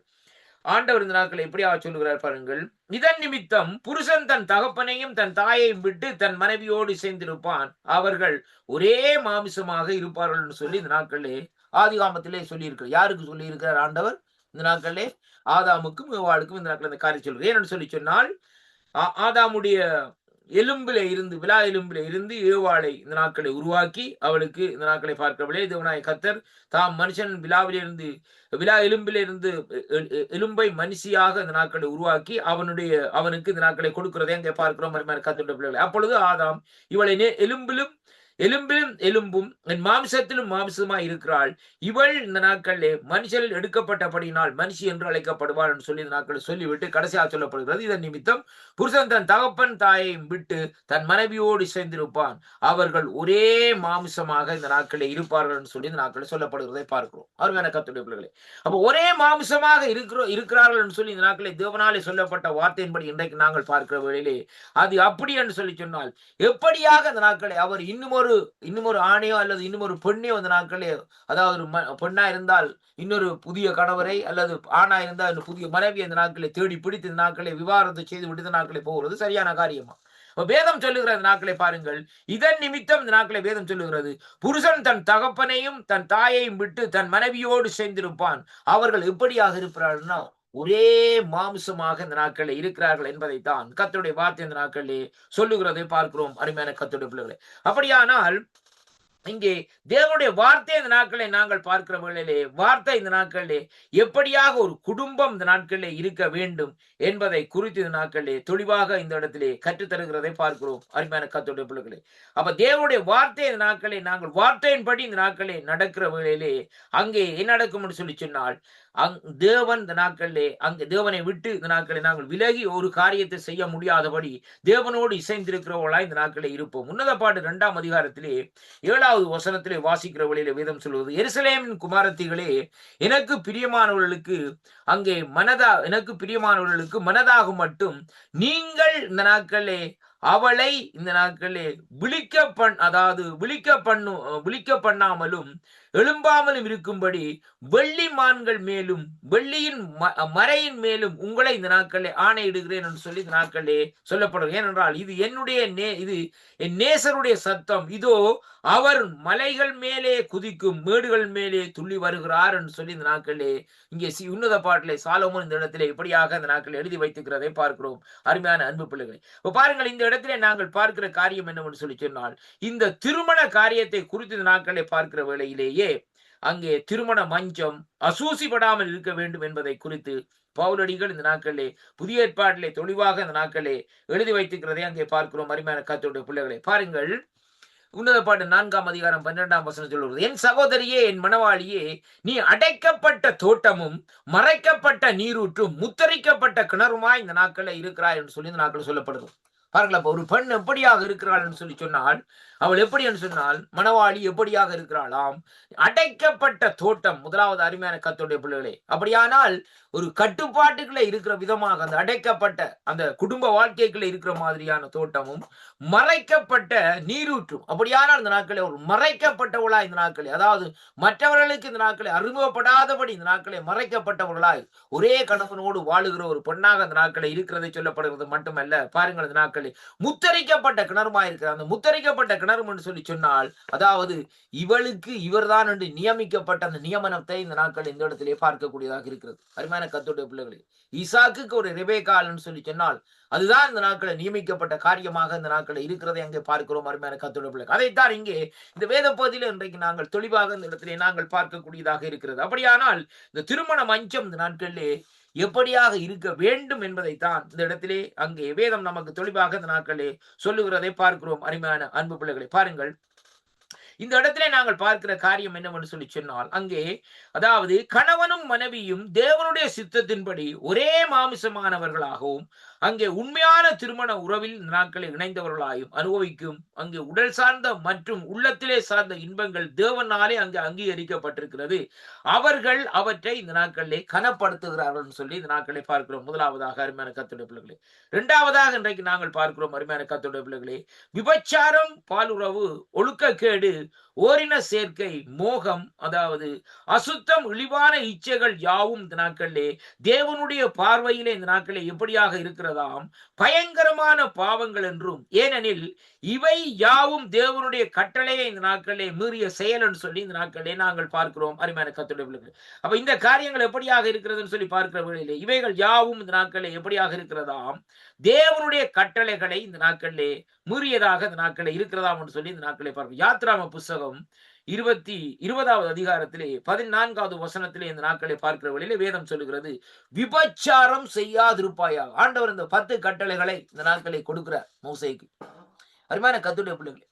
ஆண்டவர் இந்த நாட்களை எப்படியாக சொல்லுகிறார் பாருங்கள். இதன் நிமித்தம் புருஷன் தன் தகப்பனையும் தன் தாயையும் விட்டு தன் மனைவியோடு சேர்ந்திருப்பான், அவர்கள் ஒரே மாமிசமாக இருப்பார்கள் என்று சொல்லி இந்த நாட்களே ஆதிகாமத்திலே சொல்லியிருக்கிறார். யாருக்கு சொல்லியிருக்கிறார் ஆண்டவர்? இந்த நாட்களே ஆதாமுக்கும் ஏவாளுக்கும் இந்த நாட்கள் இந்த காரியம் சொல்கிறார். ஏன்னு சொல்லி சொன்னால், ஆதாமுடைய எலும்பில இருந்து, விலா எலும்பில இருந்து ஏவாளை இந்த நாட்களை உருவாக்கி அவளுக்கு இந்த நாட்களை பார்க்கவில்லை. தேவனாய கர்த்தர் தாம் மனுஷன் விழாவிலிருந்து, விழா எலும்பிலிருந்து எலும்பை மனுஷியாக இந்த நாட்களை உருவாக்கி அவனுக்கு இந்த நாட்களை கொடுக்கிறதை அங்கே பார்க்கிறோம். கர்த்தருடைய பிள்ளைகளை, அப்பொழுது ஆதாம் இவளை எலும்பிலும் எலும்பும் என் மாம்சத்திலும் மாம்சமாய் இருக்கிறாள், இவள் இந்த நாட்களிலே மனுஷன் எடுக்கப்பட்டபடியினால் மனுஷி என்று அழைக்கப்படுவாள் என்று சொல்லி இந்த நாட்களை சொல்லிவிட்டு கடைசியாக சொல்லப்படுகிறது. இதன் நிமித்தம் புருஷன் தன் தகப்பன் தாயையும் விட்டு தன் மனைவியோடு சேர்ந்திருப்பான், அவர்கள் ஒரே மாம்சமாக இந்த நாட்களில் இருப்பார்கள் என்று சொல்லி இந்த நாட்களில் சொல்லப்படுகிறதை பார்க்கிறோம். அருமையான கர்த்தருடைய பிள்ளைகளே, அப்ப ஒரே மாம்சமாக இருக்கிறார்கள் என்று சொல்லி இந்த நாட்களில் தேவனாலே சொல்லப்பட்ட வார்த்தையின்படி இன்றைக்கு நாங்கள் பார்க்கிற வேளையிலே அது அப்படி என்று சொல்லி சொன்னால், எப்படியாக அந்த நாட்களை அவர் இன்னும் ஒரு ஆணையோ அல்லது இன்னும் ஒரு பெண்ணையோ அந்த நாட்களே, அதாவது பெண்ணா இருந்தால் இன்னொரு புதிய கணவரை, அல்லது ஆணா இருந்தால் புதிய மனைவி அந்த நாட்களை தேடி பிடித்து இந்த நாட்களை விவாகரத்து செய்து விட்டு இந்த நாட்களை போகிறது சரியான காரியமா? வேதம் சொல்லுகிற நாட்களை பாருங்கள். இதன் நிமித்தம் இந்த நாட்களை வேதம் சொல்லுகிறது, புருஷன் தன் தகப்பனையும் தன் தாயையும் விட்டு தன் மனைவியோடு சேர்ந்திருப்பான், அவர்கள் எப்படியாக இருக்கிறார்கள்னா ஒரே மாம்சமாக இந்த நாட்களில் இருக்கிறார்கள் என்பதைத்தான் கர்த்தருடைய வார்த்தை இந்த நாட்களிலே சொல்லுகிறதை பார்க்கிறோம். அருமையான கர்த்தருடைய பிள்ளைகளே, அப்படியானால் இங்கே தேவனுடைய வார்த்தை இந்த நாட்களை நாங்கள் பார்க்கிற வேளையிலே, வார்த்தை இந்த நாட்களிலே எப்படியாக ஒரு குடும்பம் இந்த நாட்களிலே இருக்க வேண்டும் என்பதை குறித்து இந்த நாட்களிலே தெளிவாக இந்த இடத்திலே கற்றுத்தருகிறதை பார்க்கிறோம். அருமையான கர்த்தருடைய பிள்ளைகளே, அப்ப தேவனுடைய வார்த்தை இந்த நாட்களை நாங்கள் வார்த்தையின்படி இந்த நாட்களே நடக்கிற வேளையிலே அங்கே என்ன நடக்கும் என்று சொல்லி சொன்னால், தேவன் இந்த நாட்களிலே அங்கே தேவனை விட்டு இந்த நாட்களை நாங்கள் விலகி ஒரு காரியத்தை செய்ய முடியாதபடி தேவனோடு இசைந்திருக்கிறவர்களாய் இந்த நாட்களே இருப்போம். உன்னத பாட்டு 2ஆம் அதிகாரத்திலே 7வது வசனத்திலே வாசிக்கிற வழியில வேதம் சொல்வது, எருசலேமின் குமாரத்திகளே, எனக்கு பிரியமானவர்களுக்கு எனக்கு பிரியமானவர்களுக்கு மனதாக மட்டும் நீங்கள் இந்த நாட்களே அவளை இந்த நாட்களே விழிக்க பண்ணாமலும் எழும்பாமலும் இருக்கும்படி வெள்ளி மான்கள் மேலும் வெள்ளியின் மறையின் மேலும் உங்களை இந்த நாட்களே ஆணையிடுகிறேன் என்று சொல்லி இந்த நாட்களே சொல்லப்படுகிறது. ஏனென்றால் இது இது என் நேசருடைய சத்தம், இதோ அவர் மலைகள் மேலே குதிக்கும் மேடுகள் மேலே துள்ளி வருகிறார் என்று சொல்லி இந்த நாட்களே இங்கே உன்னத பாட்டிலே சாலமோன் இந்த இடத்திலே இப்படியாக இந்த நாட்கள் எழுதி வைத்துக்கிறதை பார்க்கிறோம். அருமையான அன்பு பிள்ளைகளை, பாருங்கள், இந்த இடத்திலே நாங்கள் பார்க்கிற காரியம் என்னவென்று சொல்லி சொன்னால், இந்த திருமண காரியத்தை குறித்து இந்த நாட்களை பார்க்கிற வேளையிலேயே அங்கே திருமண மஞ்சம் அசூசிப்படாமல் இருக்க வேண்டும் என்பதை குறித்து பவுலடிகள் இந்த நாட்களிலே புதிய ஏற்பாட்டிலே தெளிவாக இந்த நாட்களே எழுதி வைத்துக்கிறதை அங்கே பார்க்கிறோம். அருமையான கர்த்தருடைய பிள்ளைகளை, பாருங்கள், உன்னத பாட்டு 4ஆம் அதிகாரம் 12ஆம் வசனம் சொல்லுகிறது, என் சகோதரியே, என் மணவாளியே, நீ அடைக்கப்பட்ட தோட்டமும் மறைக்கப்பட்ட நீரூற்றும் முத்தரிக்கப்பட்ட கிணறுமாய் இந்த நாட்களில் இருக்கிறாய் என்று சொல்லி இந்த நாட்கள் சொல்லப்படுது. பாருங்களா, ஒரு பெண் எப்படியாக இருக்கிறாள் என்று சொல்லி சொன்னால், அவள் எப்படி என்று சொன்னால் மணவாளி எப்படியாக இருக்கிறாளாம்? அடைக்கப்பட்ட தோட்டம். முதலாவது அருமையான கர்த்தருடைய பிள்ளைகளே, அப்படியானால் ஒரு கட்டுப்பாட்டுக்குள்ள இருக்கிற விதமாக அந்த அடைக்கப்பட்ட அந்த குடும்ப வாழ்க்கைக்குள்ள இருக்கிற மாதிரியான தோட்டமும் மறைக்கப்பட்ட நீரூற்றும். அப்படியானால் இந்த நாட்களே ஒரு மறைக்கப்பட்டவளா இந்த நாட்களே, அதாவது மற்றவர்களுக்கு இந்த நாட்களை அறிமுகப்படாதபடி இந்த நாட்களை மறைக்கப்பட்டவர்களாய் ஒரே கணவனோடு வாழுகிற ஒரு பெண்ணாக அந்த நாட்களை இருக்கிறதை சொல்லப்படுகிறது மட்டுமல்ல, பாருங்கள், இந்த நாட்களை முத்தரிக்கப்பட்ட கிணறுமா இருக்கிற அந்த முத்தரிக்கப்பட்ட கிணறு என்று சொல்லி சொன்னால், அதாவது இவளுக்கு இவர்தான் என்று நியமிக்கப்பட்ட அந்த நியமனத்தை இந்த நாட்கள் இந்த இடத்திலே பார்க்கக்கூடியதாக இருக்கிறது. அருமையான கர்த்தருடைய பிள்ளைகளே, ஈசாக்குக்கு ஒரு ரெபேக்காள் என்று சொல்லி சொன்னால் அதுதான் இந்த நாட்களை நியமிக்கப்பட்ட காரியமாக இந்த நாட்களை இருக்கிறதை அங்கே பார்க்கிறோம். அருமையான கர்த்தருடைய பிள்ளைகள், அதைத்தான் இங்கே இந்த வேத பகுதியில் இன்றைக்கு நாங்கள் தெளிவாக இந்த இடத்திலே நாங்கள் பார்க்கக்கூடியதாக இருக்கிறது. அப்படியானால் இந்த திருமண மஞ்சம் இந்த நாட்களிலே எப்படியாக இருக்க வேண்டும் என்பதைத்தான் இந்த இடத்திலே அங்கே வேதம் நமக்கு தெளிவாக இந்த நாட்களே சொல்லுகிறதை பார்க்கிறோம். அருமையான அன்பு பிள்ளைகளை, பாருங்கள், இந்த இடத்திலே நாங்கள் பார்க்கிற காரியம் என்னவென்று சொல்லி சொன்னால், அங்கே அதாவது கணவனும் மனைவியும் தேவனுடைய சித்தத்தின்படி ஒரே மாமிசமானவர்களாகவும் அங்கே உண்மையான திருமண உறவில் நாட்களை இணைந்தவர்களாயும் அனுபவிக்கும் அங்கே உடல் சார்ந்த மற்றும் உள்ளத்திலே சார்ந்த இன்பங்கள் தேவனாலே அங்கே அங்கீகரிக்கப்பட்டிருக்கிறது. அவர்கள் அவற்றை இந்த நாட்களிலே கனப்படுத்துகிறார்கள் சொல்லி இந்த நாட்களை பார்க்கிறோம். முதலாவதாக அருமையான கர்த்தருடைய பிள்ளைகளே. இரண்டாவதாக இன்றைக்கு நாங்கள் பார்க்கிறோம் அருமையான கர்த்தருடைய பிள்ளைகளே, விபச்சாரம், பாலுறவு, ஒழுக்கக்கேடு, ஓரின சேர்க்கை, மோகம், அதாவது அசுத்தம், இழிவான இச்சைகள் யாவும் இந்த நாட்களிலே தேவனுடைய பார்வையிலே இந்த நாட்களே எப்படியாக இருக்கிறதாம்? பயங்கரமான பாவங்கள் என்றும், ஏனெனில் இவை யாவும் தேவனுடைய கட்டளையை இந்த நாட்களிலே மீறிய செயல் என்று சொல்லி இந்த நாட்களிலே நாங்கள் பார்க்கிறோம். அருமையான கர்த்தருடைய பிள்ளைகளே, அப்ப இந்த காரியங்கள் எப்படியாக இருக்கிறதுன்னு சொல்லி பார்க்கிற வேளையிலே இவைகள் யாவும் இந்த நாட்களிலே எப்படியாக இருக்கிறதாம்? தேவனுடைய கட்டளைகளை இந்த நாட்களிலே மீறியதாக இந்த நாட்களிலே இருக்கிறதாம் என்று சொல்லி இந்த நாட்களிலே பார்க்கிறோம். யாத்ராம புஸ்தகம் 20வது அதிகாரத்திலே 14வது வசனத்திலே இந்த நாட்களை பார்க்கிற வழியிலே வேதம் சொல்லுகிறது, விபச்சாரம் செய்யாதிருப்பாயாக. ஆண்டவர் இந்த 10 கட்டளைகளை இந்த நாட்களை கொடுக்கிறார் மோசேக்கு. அருமையான கர்த்தருடைய பிள்ளைகளே,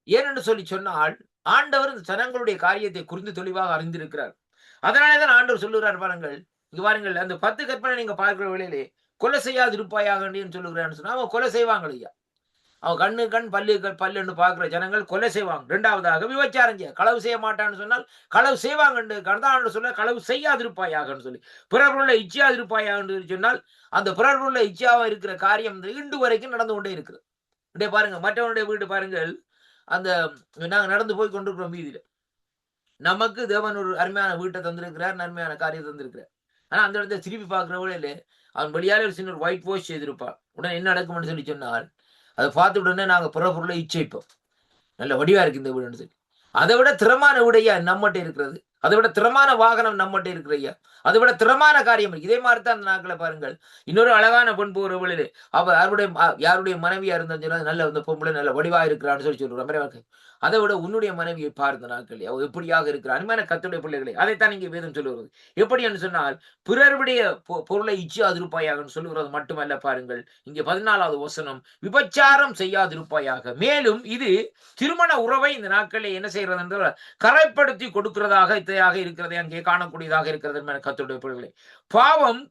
ஏனென்று சொல்லி சொன்னால் ஆண்டவர் இந்த ஜனங்களுடைய காரியத்தை குறித்து தெளிவாக அறிந்திருக்கிறார். அதனாலேதான் ஆண்டவர் சொல்லுகிறார் பாருங்கள், இங்க பாருங்கள், அந்த 10 கற்பனை நீங்க பார்க்கிற வேளையிலே கொலை செய்யாதிருப்பாயாக என்று சொல்லுகிறான்னு சொன்னா அவங்க கொலை செய்வாங்க ஐயா. அவன் கண்ணு கண் பல்லு பல்லுன்னு பார்க்கிற ஜனங்கள் கொலை செய்வாங்க. 2வதாக விபச்சாரம் செய்ய, களவு செய்ய மாட்டான்னு சொன்னால் களவு செய்வாங்க. கர்த்தர் சொல்ல களவு செய்யாதிருப்பாயாகன்னு சொல்லி, பிறருள்ள இச்சையாதிருப்பாயான்னு சொன்னால் அந்த பிறருள்ள இச்சையாக இருக்கிற காரியம் இன்று வரைக்கும் நடந்து கொண்டே இருக்குது. இப்படியே பாருங்க, மற்றவனுடைய வீடு பாருங்கள், அந்த நாங்க நடந்து போய் கொண்டிருக்கிறோம் வீதியில, நமக்கு தேவன் ஒரு அருமையான வீட்டை தந்திருக்கிறார், நன்மையான காரியத்தை தந்திருக்கிறார். ஆனா அந்த இடத்துல திருப்பி பார்க்கிறவங்களே அவன் வெளியாலே ஒரு சின்ன ஒயிட் வாஷ் செய்திருப்பான். உடனே என்ன நடக்கும்னு சொல்லி சொன்னால் அதை பார்த்த உடனே நாங்க பிற பொருளை இச்சைப்போம், நல்ல வடிவா இருக்கு இந்த வீடுன்னு சொல்லி. அதை விட திறமான வீடையா நம்மகிட்ட இருக்கிறது, அதை விட திறமான வாகனம் நம்மகிட்ட இருக்கிறையா, அதை விட திறமான காரியம் இருக்கு. இதே மாதிரி தான் அந்த நாட்களை பாருங்கள், இன்னொரு அழகான பெண் போகிற வழியிலே அவ யாருடைய மனைவியா இருந்தாலும் நல்ல இந்த பொம்பளை நல்ல வடிவா இருக்கிறான்னு சொல்லி சொல்றோம். அதை விட உன்னுடைய மனைவியை பார்த்த நாட்கள் அவ எப்படியாக இருக்கிறார். அருமையான கர்த்தருடைய பிள்ளைகளை, அதைத்தான் இங்கே வேதம் சொல்லுகிறது. எப்படி என்று சொன்னால் பிறருடைய பொருளை இச்சையாதிருப்பாயாக சொல்லுகிறது மட்டுமல்ல, பாருங்கள் இங்கே 14வது வசனம், விபச்சாரம் செய்யாதிருப்பாயாக. மேலும் இது திருமண உறவை இந்த நாட்களில் என்ன செய்கிறது என்றால் கரைப்படுத்தி கொடுக்கிறதாக இருக்கிறதை அங்கே காணக்கூடியதாக இருக்கிறது. கர்த்தருடைய பிள்ளைகளை,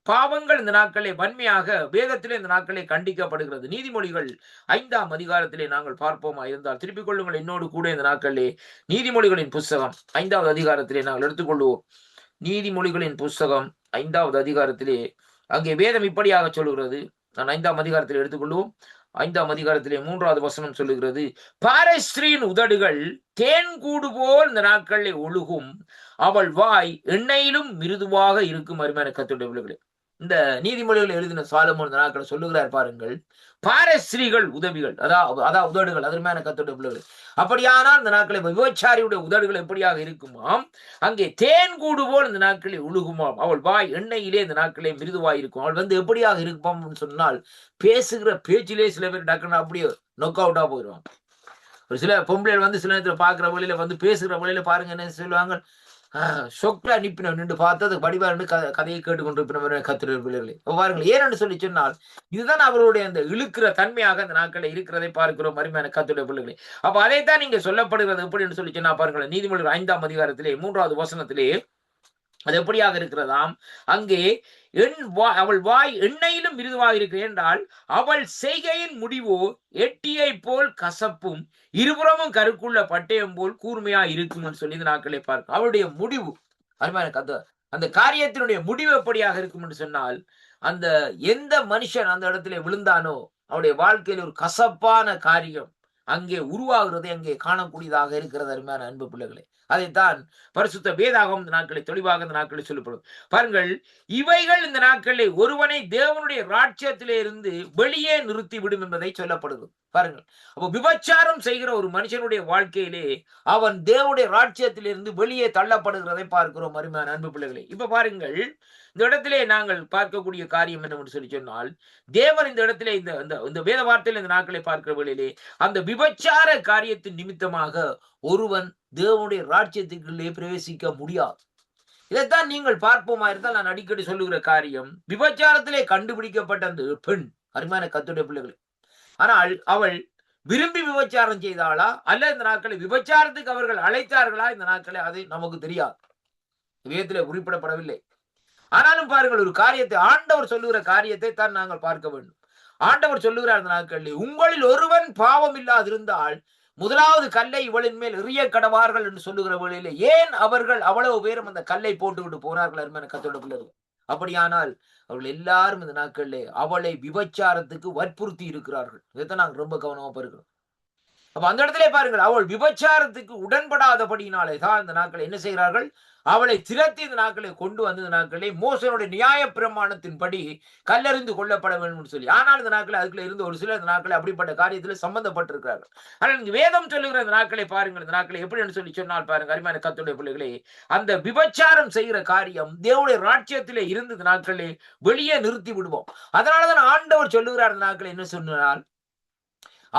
பாவங்கள் இந்த நாட்களிலே வன்மையாக வேதத்திலே இந்த நாட்களிலே கண்டிக்கப்படுகிறது. நீதிமொழிகள் 5ஆம் அதிகாரத்திலே நாங்கள் பார்ப்போமா இருந்தால் திருப்பிக் கொள்ளுங்கள் என்னோடு கூட இந்த நாட்களிலே. நீதிமொழிகளின் புஸ்தகம் 5வது அதிகாரத்திலே நாங்கள் எடுத்துக்கொள்வோம். நீதிமொழிகளின் புஸ்தகம் 5வது அதிகாரத்திலே அங்கே வேதம் இப்படியாக சொல்லுகிறது. நான் 5ஆம் அதிகாரத்திலே எடுத்துக்கொள்வோம். 5ஆம் அதிகாரத்திலே 3வது வசனம் சொல்லுகிறது, பாரஸ்திரியின் உதடுகள் தேன் கூடு போல் இந்த நாட்களிலே ஒழுகும், அவள் வாய் எண்ணெயிலும் மிருதுவாக இருக்கும். அருமையான கர்த்தருடைய பிள்ளைகளே, இந்த நீதிமொழிகள் எழுதின சாலமோன் இந்த நாட்களை சொல்லுகிறார் பாருங்கள், பாரஸ்திரிகள் உதவிகள், அதான் உதடுகள். அருமையான கர்த்தருடைய பிள்ளைகளே, அப்படியானால் இந்த நாட்களை விபச்சாரியுடைய உதடுகள் எப்படியாக இருக்குமாம்? அங்கே தேன் கூடு போல் இந்த நாட்களில் ஒழுகுமாம், அவள் வாய் எண்ணெயிலே இந்த நாட்களே மிருதுவாய் இருக்கும். அவள் எப்படியாக இருக்குமாம் சொன்னால் பேசுகிற பேச்சிலே சில பேர் டக்குன்னு அப்படியே நொக் அவுட்டா போயிடுவாங்க. ஒரு சில பொம்பளைகள் சில நேரத்தில் பார்க்கிற வழியில பேசுகிற வழியில பாருங்க என்ன சொல்லுவாங்க, சொக்கா நிப்பின நின்று பார்த்து அது வடிவா நின்று கதையை கேட்டுக்கொண்டிருப்பின கர்த்தருடைய பிள்ளைகளே. பாருங்கள், ஏனென்று சொல்லி சொன்னால் இதுதான் அவருடைய அந்த இழுக்கிற தன்மையாக அந்த நாட்களில் இருக்கிறதை பார்க்கிறோம். அருமையான கர்த்தருடைய பிள்ளைகளே, அப்ப அதைத்தான் நீங்க சொல்லப்படுகிறது எப்படி என்று சொல்லி சொன்னா பாருங்கள், நீதிமொழிகள் 5ஆம் அதிகாரத்திலே 3வது வசனத்திலே அது எப்படியாக இருக்கிறதாம்? அங்கே அவள் வாய் எண்ணெயிலும் மிருதுவாக இருக்கு என்றால் அவள் செய்கையின் முடிவோ எட்டியை போல் கசப்பும் இருபுறமும் கருக்குள்ள பட்டயம் போல் கூர்மையா இருக்கும் சொல்லி இந்த நாட்களை பார்க்க. அவளுடைய முடிவு அருமையான அந்த காரியத்தினுடைய முடிவு எப்படியாக இருக்கும் என்று சொன்னால், அந்த எந்த மனுஷன் அந்த இடத்துல விழுந்தானோ அவருடைய வாழ்க்கையில் ஒரு கசப்பான காரியம் அங்கே உருவாகிறதை அங்கே காணக்கூடியதாக இருக்கிறது. அருமையான அன்பு பிள்ளைகளே, அதைத்தான் பரிசுத்த வேதாகம் இந்த நாட்களை தெளிவாக இந்த நாட்களில் சொல்லப்படும். பாருங்கள், இவைகள் இந்த நாட்களில் ஒருவனை தேவனுடைய ராஜ்யத்திலே இருந்து வெளியே நிறுத்தி விடும் என்பதை சொல்லப்படுகிறது. பாருங்கள், அப்போ விபச்சாரம் செய்கிற ஒரு மனுஷனுடைய வாழ்க்கையிலே அவன் தேவனுடைய ராஜ்யத்திலிருந்து வெளியே தள்ளப்படுகிறதை பார்க்கிறோம். அருமையான அன்பு பிள்ளைகளே, இப்ப பாருங்கள், இந்த இடத்திலே நாங்கள் பார்க்கக்கூடிய காரியம் என்னவென்று சொல்லி சொன்னால், தேவன் இந்த இடத்திலே இந்த வேத வார்த்தையில் இந்த நாட்களை பார்க்கிற வேளையிலே அந்த விபச்சார காரியத்தின் நிமித்தமாக ஒருவன் தேவனுடைய ராஜ்யத்துக்குள்ளே பிரவேசிக்க முடியாது. இதைத்தான் நீங்கள் பார்ப்போமா இருந்தால் நான் அடிக்கடி சொல்லுகிற காரியம், விபச்சாரத்திலே கண்டுபிடிக்கப்பட்ட அந்த பெண், அருமையான கர்த்தருடைய பிள்ளைகளே, ஆனால் அவள் விரும்பி விபச்சாரம் செய்தாளா அல்ல இந்த நாட்களை விபச்சாரத்துக்கு அவர்கள் அழைத்தார்களா இந்த நாட்களை அதை நமக்கு தெரியாது, வேதத்திலே குறிப்பிடப்படவில்லை. ஆனாலும் பாருங்கள், ஒரு காரியத்தை ஆண்டவர் சொல்லுகிற காரியத்தை தான் நாங்கள் பார்க்க வேண்டும். ஆண்டவர் சொல்லுகிறார் இந்த நாட்களில், உங்களில் ஒருவன் பாவம் இல்லாதிருந்தால் முதலாவது கல்லை இவளின் மேல் எறிய கடவார்கள் என்று சொல்லுகிற வேளையிலே ஏன் அவர்கள் அவ்வளவு பேரும் அந்த கல்லை போட்டு விட்டு போனார்கள்? அருமையான கர்த்தருடைய பிள்ளைகள், அப்படியானால் அவர்கள் எல்லாரும் இந்த நாட்களிலே அவளை விபச்சாரத்துக்கு வற்புறுத்தி இருக்கிறார்கள். இதைத்தான் நாங்கள் ரொம்ப கவனமா பார்க்கிறோம். அப்ப அந்த இடத்திலே பாருங்கள், அவள் விபச்சாரத்துக்கு உடன்படாதபடியினாலே தான் இந்த நாட்களை என்ன செய்கிறார்கள், அவளை திரட்டி இந்த நாட்களை கொண்டு வந்து இந்த நாட்களை மோசனுடைய நியாய பிரமாணத்தின்படி கல்லறிந்து கொள்ளப்பட வேண்டும் சொல்லி. ஆனால் இந்த நாட்களை அதுக்குள்ள இருந்து ஒரு சிலர் இந்த நாட்களை அப்படிப்பட்ட காரியத்தில் சம்பந்தப்பட்டிருக்கிறார்கள். ஆனால் இங்கு வேதம் சொல்லுகிற இந்த நாட்களை பாருங்கள், இந்த நாட்களை எப்படி சொல்லி சொன்னால் பாருங்க, அருமையான கர்த்தருடைய பிள்ளைகளே, அந்த விபச்சாரம் செய்கிற காரியம் தேவனுடைய ராஜ்யத்திலே இருந்து இந்த நாட்களை வெளியே நிறுத்தி விடுவோம். அதனாலதான் ஆண்டவர் சொல்லுகிறார் இந்த நாட்களை என்ன சொன்னால்,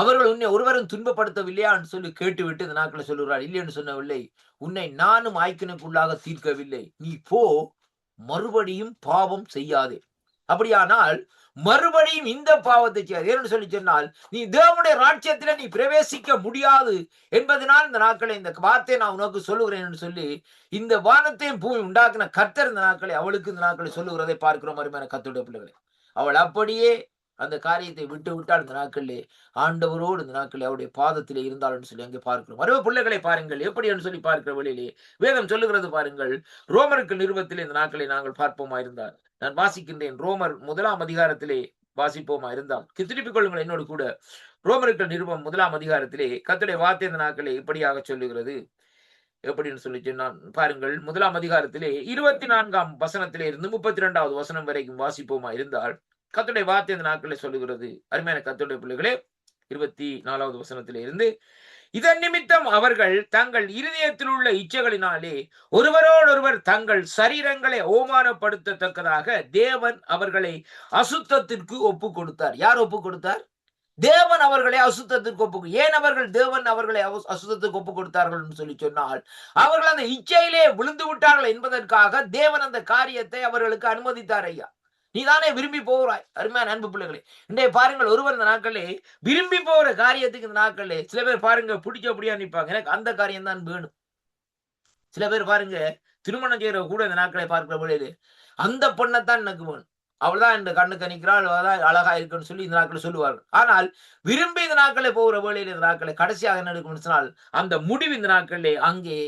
அவர்கள் உன்னை ஒருவரும் துன்பப்படுத்தவில்லையா என்று சொல்லி கேட்டுவிட்டு இந்த நாட்களை சொல்லுகிறார், இல்லை என்று சொன்னவில்லை, உன்னை நானும் ஆய்க்கினுக்குள்ளாக தீர்க்கவில்லை, நீ போ, மறுபடியும் பாவம் செய்யாதே. அப்படியானால் மறுபடியும் இந்த பாவத்தை செய்யாது ஏன்னு சொல்லி சொன்னால், நீ தேவனுடைய ராஜ்யத்திலே நீ பிரவேசிக்க முடியாது என்பதனால் இந்த நாட்களை இந்த வார்த்தையை நான் உனக்கு சொல்லுகிறேன் என்று சொல்லி இந்த வானத்தையும் பூமி உண்டாக்கின கர்த்தர் இந்த நாட்களை அவளுக்கு இந்த நாட்களை சொல்லுகிறதை பார்க்கிறோம். அருமையான கர்த்தருடைய பிள்ளைகளை, அவள் அப்படியே அந்த காரியத்தை விட்டு விட்டால் இந்த நாட்களிலே ஆண்டவரோடு இந்த நாட்களில் அவருடைய பாதத்திலே இருந்தாலும் சொல்லி அங்கே பார்க்கிறோம். மறுவ பிள்ளைகளை பாருங்கள், எப்படி என்று சொல்லி பார்க்கிற வழியிலே வேதம் சொல்லுகிறது பாருங்கள். ரோமருக்கு நிருபத்திலே இந்த நாட்களை நாங்கள் பார்ப்போமா இருந்தால், நான் வாசிக்கின்றேன். ரோமர் 1ஆம் அதிகாரத்திலே வாசிப்போமா இருந்தால் திருப்பிக் கொள்ளுங்கள் என்னோடு கூட. ரோமருக்கு நிருபம் 1ஆம் அதிகாரத்திலே கர்த்தருடைய வார்த்தை இந்த நாட்களை இப்படியாக சொல்லுகிறது. எப்படின்னு சொல்லி சொன்னால் பாருங்கள், 1ஆம் அதிகாரத்திலே 24ஆம் வசனத்திலே இருந்து 32வது வசனம் வரைக்கும் வாசிப்போமா இருந்தால் கர்த்தருடைய வார்த்தை இந்த நாட்களில் சொல்லுகிறது. அருமையான கர்த்தருடைய பிள்ளைகளே, 24வது வசனத்திலே இருந்து, இதன் நிமித்தம் அவர்கள் தங்கள் இருதயத்தில் உள்ள இச்சைகளினாலே ஒருவரோடொருவர் தங்கள் சரீரங்களை அவமானப்படுத்தத்தக்கதாக தேவன் அவர்களை அசுத்தத்திற்கு ஒப்பு கொடுத்தார். யார் ஒப்பு கொடுத்தார்? தேவன் அவர்களை அசுத்தத்திற்கு ஒப்பு. ஏன் அவர்கள் தேவன் அவர்களை அசுத்தத்துக்கு ஒப்பு கொடுத்தார்கள் என்று சொல்லி சொன்னால், அவர்கள் அந்த இச்சையிலே விழுந்து விட்டார்கள் என்பதற்காக தேவன் அந்த காரியத்தை அவர்களுக்கு அனுமதித்தார். ஐயா, நீதானே விரும்பி போகிறாய். அருமையான அன்பு பிள்ளைகளே, இன்றைய பாருங்கள், ஒருவர் இந்த நாட்களே விரும்பி போகிற காரியத்துக்கு இந்த நாட்களே சில பேர் பாருங்க பிடிச்சபடியா நிற்பாங்க, எனக்கு அந்த காரியம் தான் வேணும். சில பேர் பாருங்க திருமணம் செய்யற கூட இந்த நாட்களை பார்க்கிற பொழுது அந்த பொண்ணைத்தான் எனக்கு வேணும், அவள்தான் இந்த கண்ணுக்கு நிற்கிறாள், அவள்தான் அழகா இருக்குன்னு சொல்லி இந்த நாட்களை சொல்லுவார்கள். ஆனால் விரும்பி இந்த நாட்களை போகிற வேளையில் இந்த நாட்களை கடைசியாக என்ன இருக்கும்னு சொன்னால், அந்த முடிவு இந்த நாட்களிலே அங்கே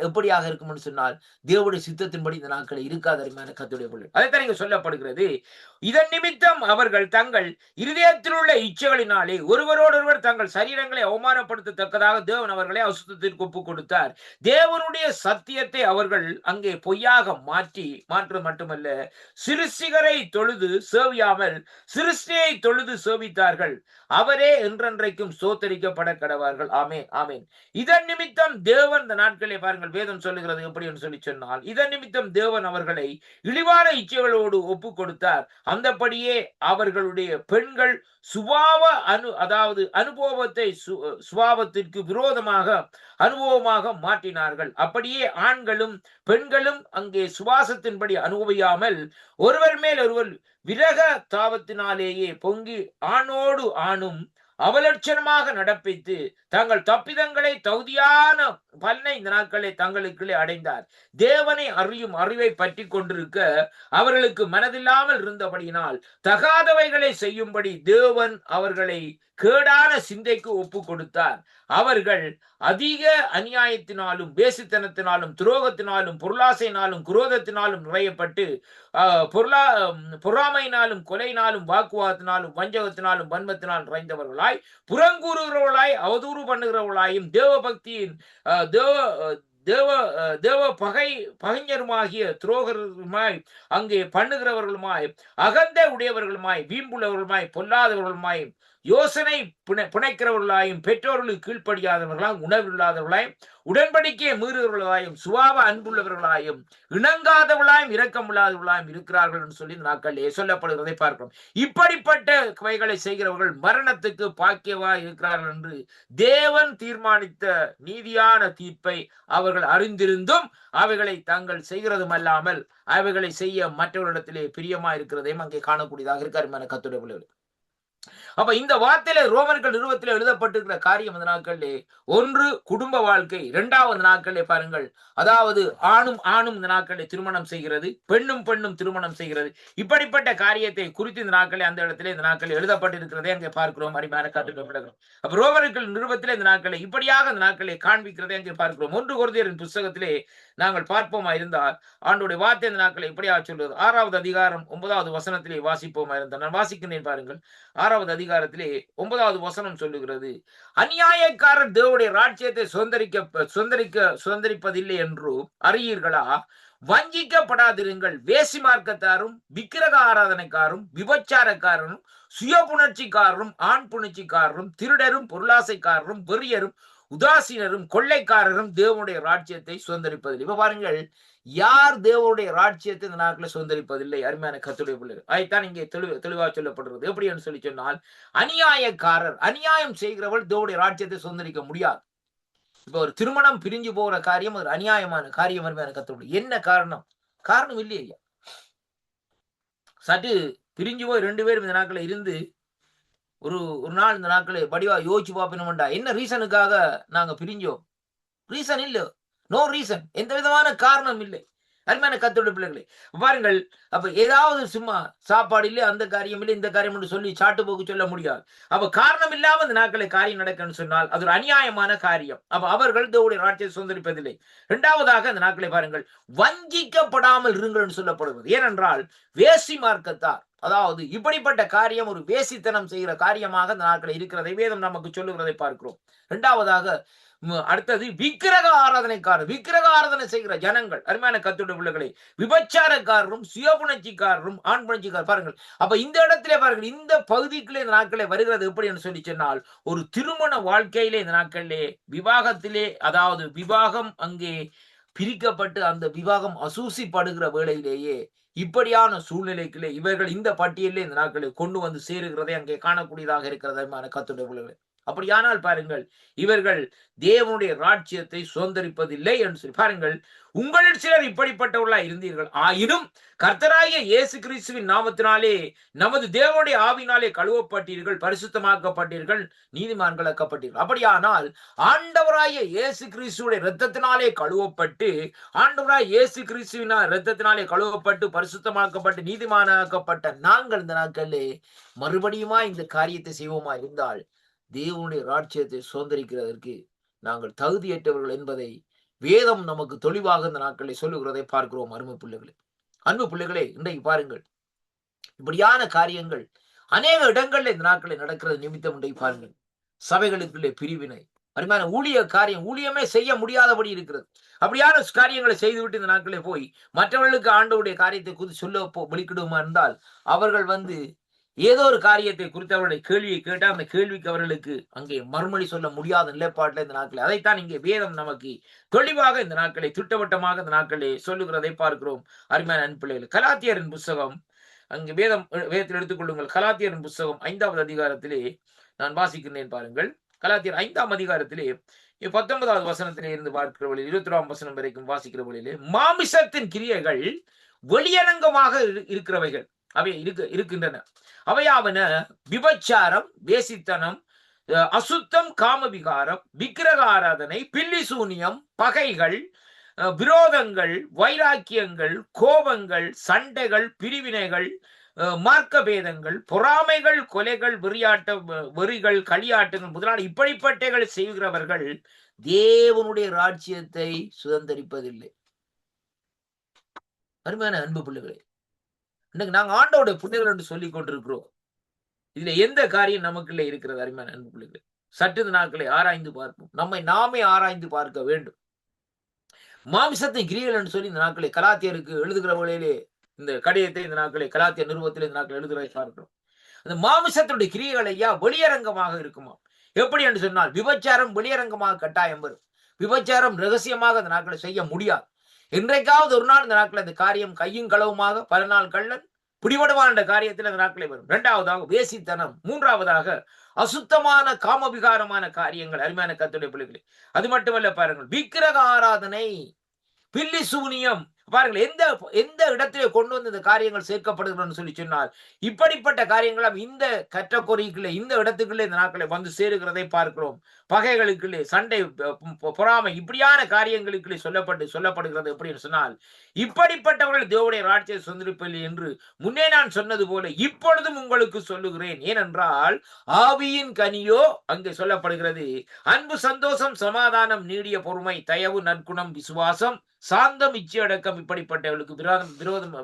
எப்படியாக இருக்கும்னு சொன்னால் தேவனுடைய சித்தத்தின்படி இந்த நாட்களை இருக்காத அருமையான கர்த்தருடைய பிள்ளை. அதைத்தான் இங்க சொல்லப்படுகிறது. இதன் நிமித்தம் அவர்கள் தங்கள் இருதயத்தில் உள்ள இச்சைகளினாலே ஒருவரோடொருவர் தங்கள் சரீரங்களை அவமானப்படுத்தத்தக்கதாக தேவன் அவர்களை அசுத்தத்திற்கு ஒப்பு கொடுத்தார். தேவனுடைய சத்தியத்தை அவர்கள் அங்கே பொய்யாக மாற்று மட்டுமல்ல, சிருஷ்டிகரை தொழுது சேவியாமல் சிருஷ்டியை தொழுது சேவித்தார்கள். அவரே என்றென்றைக்கும் சோத்தரிக்கப்பட கடவார்கள். ஆமென், ஆமென். இதன் நிமித்தம் தேவன் இந்த நாட்களே பாருங்கள், வேதம் சொல்லுகிறது எப்படி என்று சொல்லி சொன்னால், இதன் நிமித்தம் தேவன் அவர்களை இழிவான இச்சைகளோடு ஒப்பு கொடுத்தார். அந்தபடியே அவர்களுடைய பெண்கள் அனுபவத்தை சுபாவத்திற்கு விரோதமாக அனுபவமாக மாற்றினார்கள். அப்படியே ஆண்களும் பெண்களும் அங்கே சுவாசத்தின்படி அனுபவியாமல் ஒருவர் மேல் ஒருவர் விரக தாபத்தினாலேயே பொங்கி ஆணோடு ஆணும் அவலட்சணமாக நடப்பித்து தங்கள் தப்பிதங்களை தகுதியான பலனை இந்த நாட்களை தங்களுக்குள்ளே அடைந்தார். தேவனை அறியும் அறிவை பற்றி கொண்டிருக்க அவர்களுக்கு மனதில்லாமல் இருந்தபடியினால் தகாதவைகளை செய்யும்படி தேவன் அவர்களை கேடான சிந்தைக்கு ஒப்பு கொடுத்தார். அவர்கள் அதிக அநியாயத்தினாலும் வேசித்தனத்தினாலும் துரோகத்தினாலும் பொருளாசையினாலும் குரோதத்தினாலும் நிறையப்பட்டு பொறாமையினாலும் கொலையினாலும் வாக்குவாதத்தினாலும் வஞ்சகத்தினாலும் வன்மத்தினாலும் நிறைந்தவர்களாய் புறங்கூறுகிறவர்களாய் அவதூறு பண்ணுகிறவர்களாயும் தேவபக்தியின் தேவ பகைஞருமாகிய துரோகருமாய் அங்கே பண்ணுகிறவர்களுமாய் அகந்த உடையவர்களுமாய் வீம்புள்ளவர்களுமாய் பொல்லாதவர்களுமாய் யோசனை பிணைக்கிறவர்களாயும் பெற்றோர்களுக்கு கீழ்ப்படியாதவர்களாயும் உணர்வில்லாதவர்களாயும் உடன்படிக்கையை மீறுகிறவர்களாயும் சுபாவ அன்புள்ளவர்களாயும் இணங்காதவர்களாயும் இரக்கமில்லாதவர்களாயும் இருக்கிறார்கள் என்று சொல்லி நாட்களிலே சொல்லப்படுகிறதை பார்க்கிறோம். இப்படிப்பட்ட கைகளை செய்கிறவர்கள் மரணத்துக்கு பாக்கியவாய் இருக்கிறார்கள் என்று தேவன் தீர்மானித்த நீதியான தீர்ப்பை அவர்கள் அறிந்திருந்தும் அவைகளை தாங்கள் செய்கிறதும் அல்லாமல் அவைகளை செய்ய மற்றவரிடத்திலே பிரியமா இருக்கிறதையும் அங்கே காணக்கூடியதாக இருக்காரு கர்த்தருடைய பிள்ளைகள். அப்ப இந்த வார்த்தையில ரோமர்கள் நிறுவத்தில் எழுதப்பட்டிருக்கிற காரியம் இந்த நாட்களிலே ஒன்று குடும்ப வாழ்க்கை, இரண்டாவது நாட்களிலே பாருங்கள், அதாவது ஆணும் இந்த நாட்களிலே திருமணம் செய்கிறது, பெண்ணும் திருமணம் செய்கிறது. இப்படிப்பட்ட காரியத்தை குறித்து இந்த நாட்களே அந்த இடத்துல இந்த நாட்களில் எழுதப்பட்டிருக்கிறதே அங்கே பார்க்கிறோம். அருமையான கர்த்தருடைய. அப்ப ரோமர்கள் நிறுவத்திலே இந்த நாட்களை இப்படியாக இந்த நாட்களை காண்பிக்கிறதே அங்கே பார்க்கிறோம். 1 கொரிந்தியரின் புத்தகத்திலே நாங்கள் பார்ப்போமா இருந்தால் ஆண்டோடைய வார்த்தை இந்த நாட்களை இப்படியாக சொல்வது. 6வது அதிகாரம் 9வது வசனத்திலே வாசிப்போமா இருந்தால் நான் வாசிக்கிறேன் பாருங்கள். 6 6வது அதிகாரத்திலே 9வது வசனம் சொல்லுகிறது, அநியாயக்காரர் தேவனுடைய ராஜ்யத்தை சுதந்திரிப்பதில்லை என்று அறியீர்களா? வஞ்சிக்கப்படாதிருங்கள். வேசி மார்க்கத்தாரும், விக்கிரக ஆராதனைக்காரும், விபச்சாரக்காரரும், சுய புணர்ச்சிக்காரரும், ஆண் புணர்ச்சிக்காரரும், திருடரும், பொருளாசைக்காரரும், வெறியரும், உதாசீனரும், கொள்ளைக்காரரும் தேவனுடைய ராஜ்யத்தை சுதந்திரிப்பதில்லை. இப்ப பாருங்கள், யார் தேவனுடைய ராஜ்யத்தை இந்த நாட்களில் சுதந்திரிப்பதில்லை? அருமையான கர்த்தருடைய பிள்ளைகள், அதைத்தான் இங்கே தெளிவாக சொல்லப்படுறது. எப்படி என்று சொல்லி சொன்னால், அநியாயக்காரர், அநியாயம் செய்கிறவள் தேவனுடைய ராஜ்யத்தை சுதந்திரிக்க முடியாது. இப்ப ஒரு திருமணம் பிரிஞ்சு போகிற காரியம் ஒரு அநியாயமான காரியம். அருமையான கர்த்தருடைய, என்ன காரணம்? காரணம் இல்லையா? சற்று பிரிஞ்சு போய் 2 பேரும் இந்த நாட்களை இருந்து ஒரு நாள் இந்த நாட்களை படிவா யோசிச்சு பார்ப்போம்டா, என்ன ரீசனுக்காக நாங்க பிரிஞ்சோம்? ரீசன் இல்ல, நோ ரீசன், எந்த விதமான காரணம் இல்லை. அருமையான கர்த்தருடைய பிள்ளைகளே, பாருங்கள், அப்ப ஏதாவது சும்மா சாப்பாடு இல்லை, அந்த காரியம் இல்லை, இந்த காரியம் என்று சொல்லி சாட்டு போக்கு சொல்ல முடியாது. அப்ப காரணம் இல்லாம இந்த நாட்களை காரியம் நடக்குன்னு சொன்னால் அது ஒரு அநியாயமான காரியம். அப்ப அவர்கள் தேவனுடைய ராஜ்யத்தை சுதந்திரிப்பதில்லை. 2வதாக இந்த நாட்களை பாருங்கள், வஞ்சிக்கப்படாமல் இருங்கள் சொல்லப்படுவது. ஏனென்றால் வேசி மார்க்கத்தார், அதாவது இப்படிப்பட்ட காரியம் ஒரு வேசித்தனம் செய்கிற காரியமாக இந்த நாட்களில் இருக்கிறதை வேதம் நமக்கு சொல்லுகிறதை பார்க்கிறோம். 2வதாக அடுத்தது விக்கிரக ஆராதனைக்காரர், விக்கிரக ஆராதனை செய்கிற ஜனங்கள். அருமையான கர்த்தருடைய பிள்ளைகளை, விபச்சாரக்காரரும், சுயபுணர்ச்சிக்காரரும், ஆண் புணர்ச்சிக்காரர். பாருங்கள், அப்ப இந்த இடத்திலே பாருங்கள், இந்த பகுதிக்குள்ளே இந்த நாட்களே வருகிறது எப்படி என்று சொல்லி சொன்னால், ஒரு திருமண வாழ்க்கையிலே இந்த நாட்களிலே விவாகத்திலே, அதாவது விவாகம் அங்கே பிரிக்கப்பட்டு அந்த விவாகம் அசூசிப்படுகிற வேளையிலேயே இப்படியான சூழ்நிலைக்குள்ளே இவர்கள் இந்த பட்டியலில் இந்த நாட்களை கொண்டு வந்து சேருகிறதை அங்கே காணக்கூடியதாக இருக்கிறது. கர்த்தருடைய பிள்ளைகளே, அப்படியானால் பாருங்கள், இவர்கள் தேவனுடைய ராஜ்யத்தை சுதந்திரிப்பதில்லை என்று சொல்லி பாருங்கள். உங்களில் சிலர் இப்படிப்பட்டவர்களாய் இருந்தீர்கள், ஆயினும் கர்த்தராகிய இயேசு கிறிஸ்துவின் நாமத்தினாலே நமது தேவனுடைய ஆவினாலே கழுவப்பட்டீர்கள், பரிசுத்தமாக்கப்பட்டீர்கள், நீதிமான்களாக்கப்பட்டீர்கள். அப்படியானால் ஆண்டவராகிய இயேசு கிறிஸ்துவுடைய இரத்தத்தினாலே கழுவப்பட்டு, ஆண்டவராகிய இயேசு கிறிஸ்துவின் இரத்தத்தினாலே கழுவப்பட்டு பரிசுத்தமாக்கப்பட்டு நீதிமானாக்கப்பட்ட நாங்கள் இந்த நாட்களிலே மறுபடியுமா இந்த காரியத்தை செய்வோமா இருந்தால் தேவனுடைய ராஜ்யத்தை சுதந்திரிக்கிறதற்கு நாங்கள் தகுதியற்றவர்கள் என்பதை வேதம் நமக்கு தெளிவாக இந்த நாட்களை சொல்லுகிறதை பார்க்கிறோம். அருமை பிள்ளைகளே, அன்பு பிள்ளைகளே, இன்றைக்கு பாருங்கள், இப்படியான காரியங்கள் அநேக இடங்கள்ல இந்த நாட்களில் நடக்கிறது நிமித்தம் இன்றைக்கு பாருங்கள், சபைகளுக்குள்ளே பிரிவினை, அருமையான ஊழியமே செய்ய முடியாதபடி இருக்கிறது. அப்படியான காரியங்களை செய்துவிட்டு இந்த நாட்களே போய் மற்றவர்களுக்கு ஆண்டவருடைய காரியத்தை குறித்து சொல்ல வெளிக்கிடுமா இருந்தால் அவர்கள் ஏதோ ஒரு காரியத்தை குறித்து அவருடைய கேள்வியை கேட்டால் அந்த கேள்விக்கு அவர்களுக்கு அங்கே மறுமொழி சொல்ல முடியாத நிலைப்பாட்டில் இந்த நாட்களை, அதைத்தான் இங்கே வேதம் நமக்கு தெளிவாக இந்த நாட்களை திட்டவட்டமாக இந்த நாட்களை சொல்லுகிறதை பார்க்கிறோம். அருமையான அன்பிள்ளைகள், கலாத்தியரின் புஸ்தகம், அங்கே வேதத்தில் எடுத்துக்கொள்ளுங்கள். கலாத்தியரின் புஸ்தகம் 5வது அதிகாரத்திலே நான் வாசிக்கிறேன் பாருங்கள். கலாத்தியர் 5ஆம் அதிகாரத்திலே 19வது வசனத்திலே இருந்து பார்க்கிற வழியில் 21ஆம் வசனம் வரைக்கும் வாசிக்கிற வழியிலே, மாமிசத்தின் கிரியைகள் வெளியரங்கமாக இருக்கிறவைகள் அவை இருக்கின்றன. அவையாவன விபச்சாரம், வேசித்தனம், அசுத்தம், காமவிகாரம், விக்கிரக ஆராதனை, பில்லி சூனியம், பகைகள், விரோதங்கள், வைராக்கியங்கள், கோபங்கள், சண்டைகள், பிரிவினைகள், மார்க்க பேதங்கள், பொறாமைகள், கொலைகள், வெறிகள், களியாட்டங்கள் முதலான இப்படிப்பட்டகள் செய்கிறவர்கள் தேவனுடைய ராஜ்யத்தை சுதந்திரிப்பதில்லை. அருமையான அன்பு பிள்ளைகளே, இன்னைக்கு நாங்க ஆண்டவருடைய புண்ணியர்கள் என்று சொல்லிக் கொண்டிருக்கிறோம். இதுல எந்த காரியம் நமக்குள்ள இருக்கிறது? அருமையான அன்பு பிள்ளைகளே, சற்று நாட்களை ஆராய்ந்து பார்ப்போம். நம்மை நாமே ஆராய்ந்து பார்க்க வேண்டும். மாமிசத்தின் கிரியைகள் என்று சொல்லி இந்த நாட்களை கலாத்தியருக்கு எழுதுகிற வழியிலே இந்த கடிதத்தை இந்த நாட்களை கலாத்திய நிறுவனத்தில் இந்த நாட்கள் எழுதுகிறதை பார்க்கிறோம். அந்த மாமிசத்தினுடைய கிரியைகள் ஐயா வெளியரங்கமாக இருக்குமா? எப்படி என்று சொன்னால், விபச்சாரம் வெளியரங்கமாக கட்டாயம் வரும். விபச்சாரம் ரகசியமாக அந்த நாட்களை செய்ய முடியாது. இன்றைக்காவது ஒரு நாள் இந்த நாட்கள் அந்த காரியம் கையும் களவுமாக பல நாள் கள்ளன் பிடிபடுவான் என்ற காரியத்தில் அந்த நாட்களை வரும். 2வதாக வேசித்தனம், 3வதாக அசுத்தமான காமவிகாரமான காரியங்கள். அருமையான கர்த்தருடைய பிள்ளைகளே, அது மட்டுமல்ல பாருங்கள், விக்கிரக ஆராதனை, பில்லி சூனியம். பாருங்கள், எந்த இடத்திலே கொண்டு வந்து இந்த காரியங்கள் சேர்க்கப்படுகிறன்னு சொல்லி சொன்னால் இப்படிப்பட்ட காரியங்கள் இந்த கற்றக்கொறிக்குள்ளே இந்த இடத்துக்குள்ளே இந்த நாட்களை வந்து சேருகிறதை பார்க்கிறோம். பகைகளுக்குள்ளே சண்டை, பொறாமை, இப்படியான காரியங்களுக்குள்ளே சொல்லப்படுகிறது. எப்படின்னு சொன்னால், இப்படிப்பட்டவர்கள் தேவனுடைய ராஜ்யத்தை சுதந்திரிப்பதில்லை என்று முன்னே நான் சொன்னது போல இப்பொழுதும் உங்களுக்கு சொல்லுகிறேன். ஏனென்றால் ஆவியின் கனியோ அங்கே சொல்லப்படுகிறது, அன்பு, சந்தோஷம், சமாதானம், நீடிய பொறுமை, தயவு, நற்குணம், விசுவாசம், சாந்தம், இச்சையடக்கம் இப்படிப்பட்டவர்களுக்கு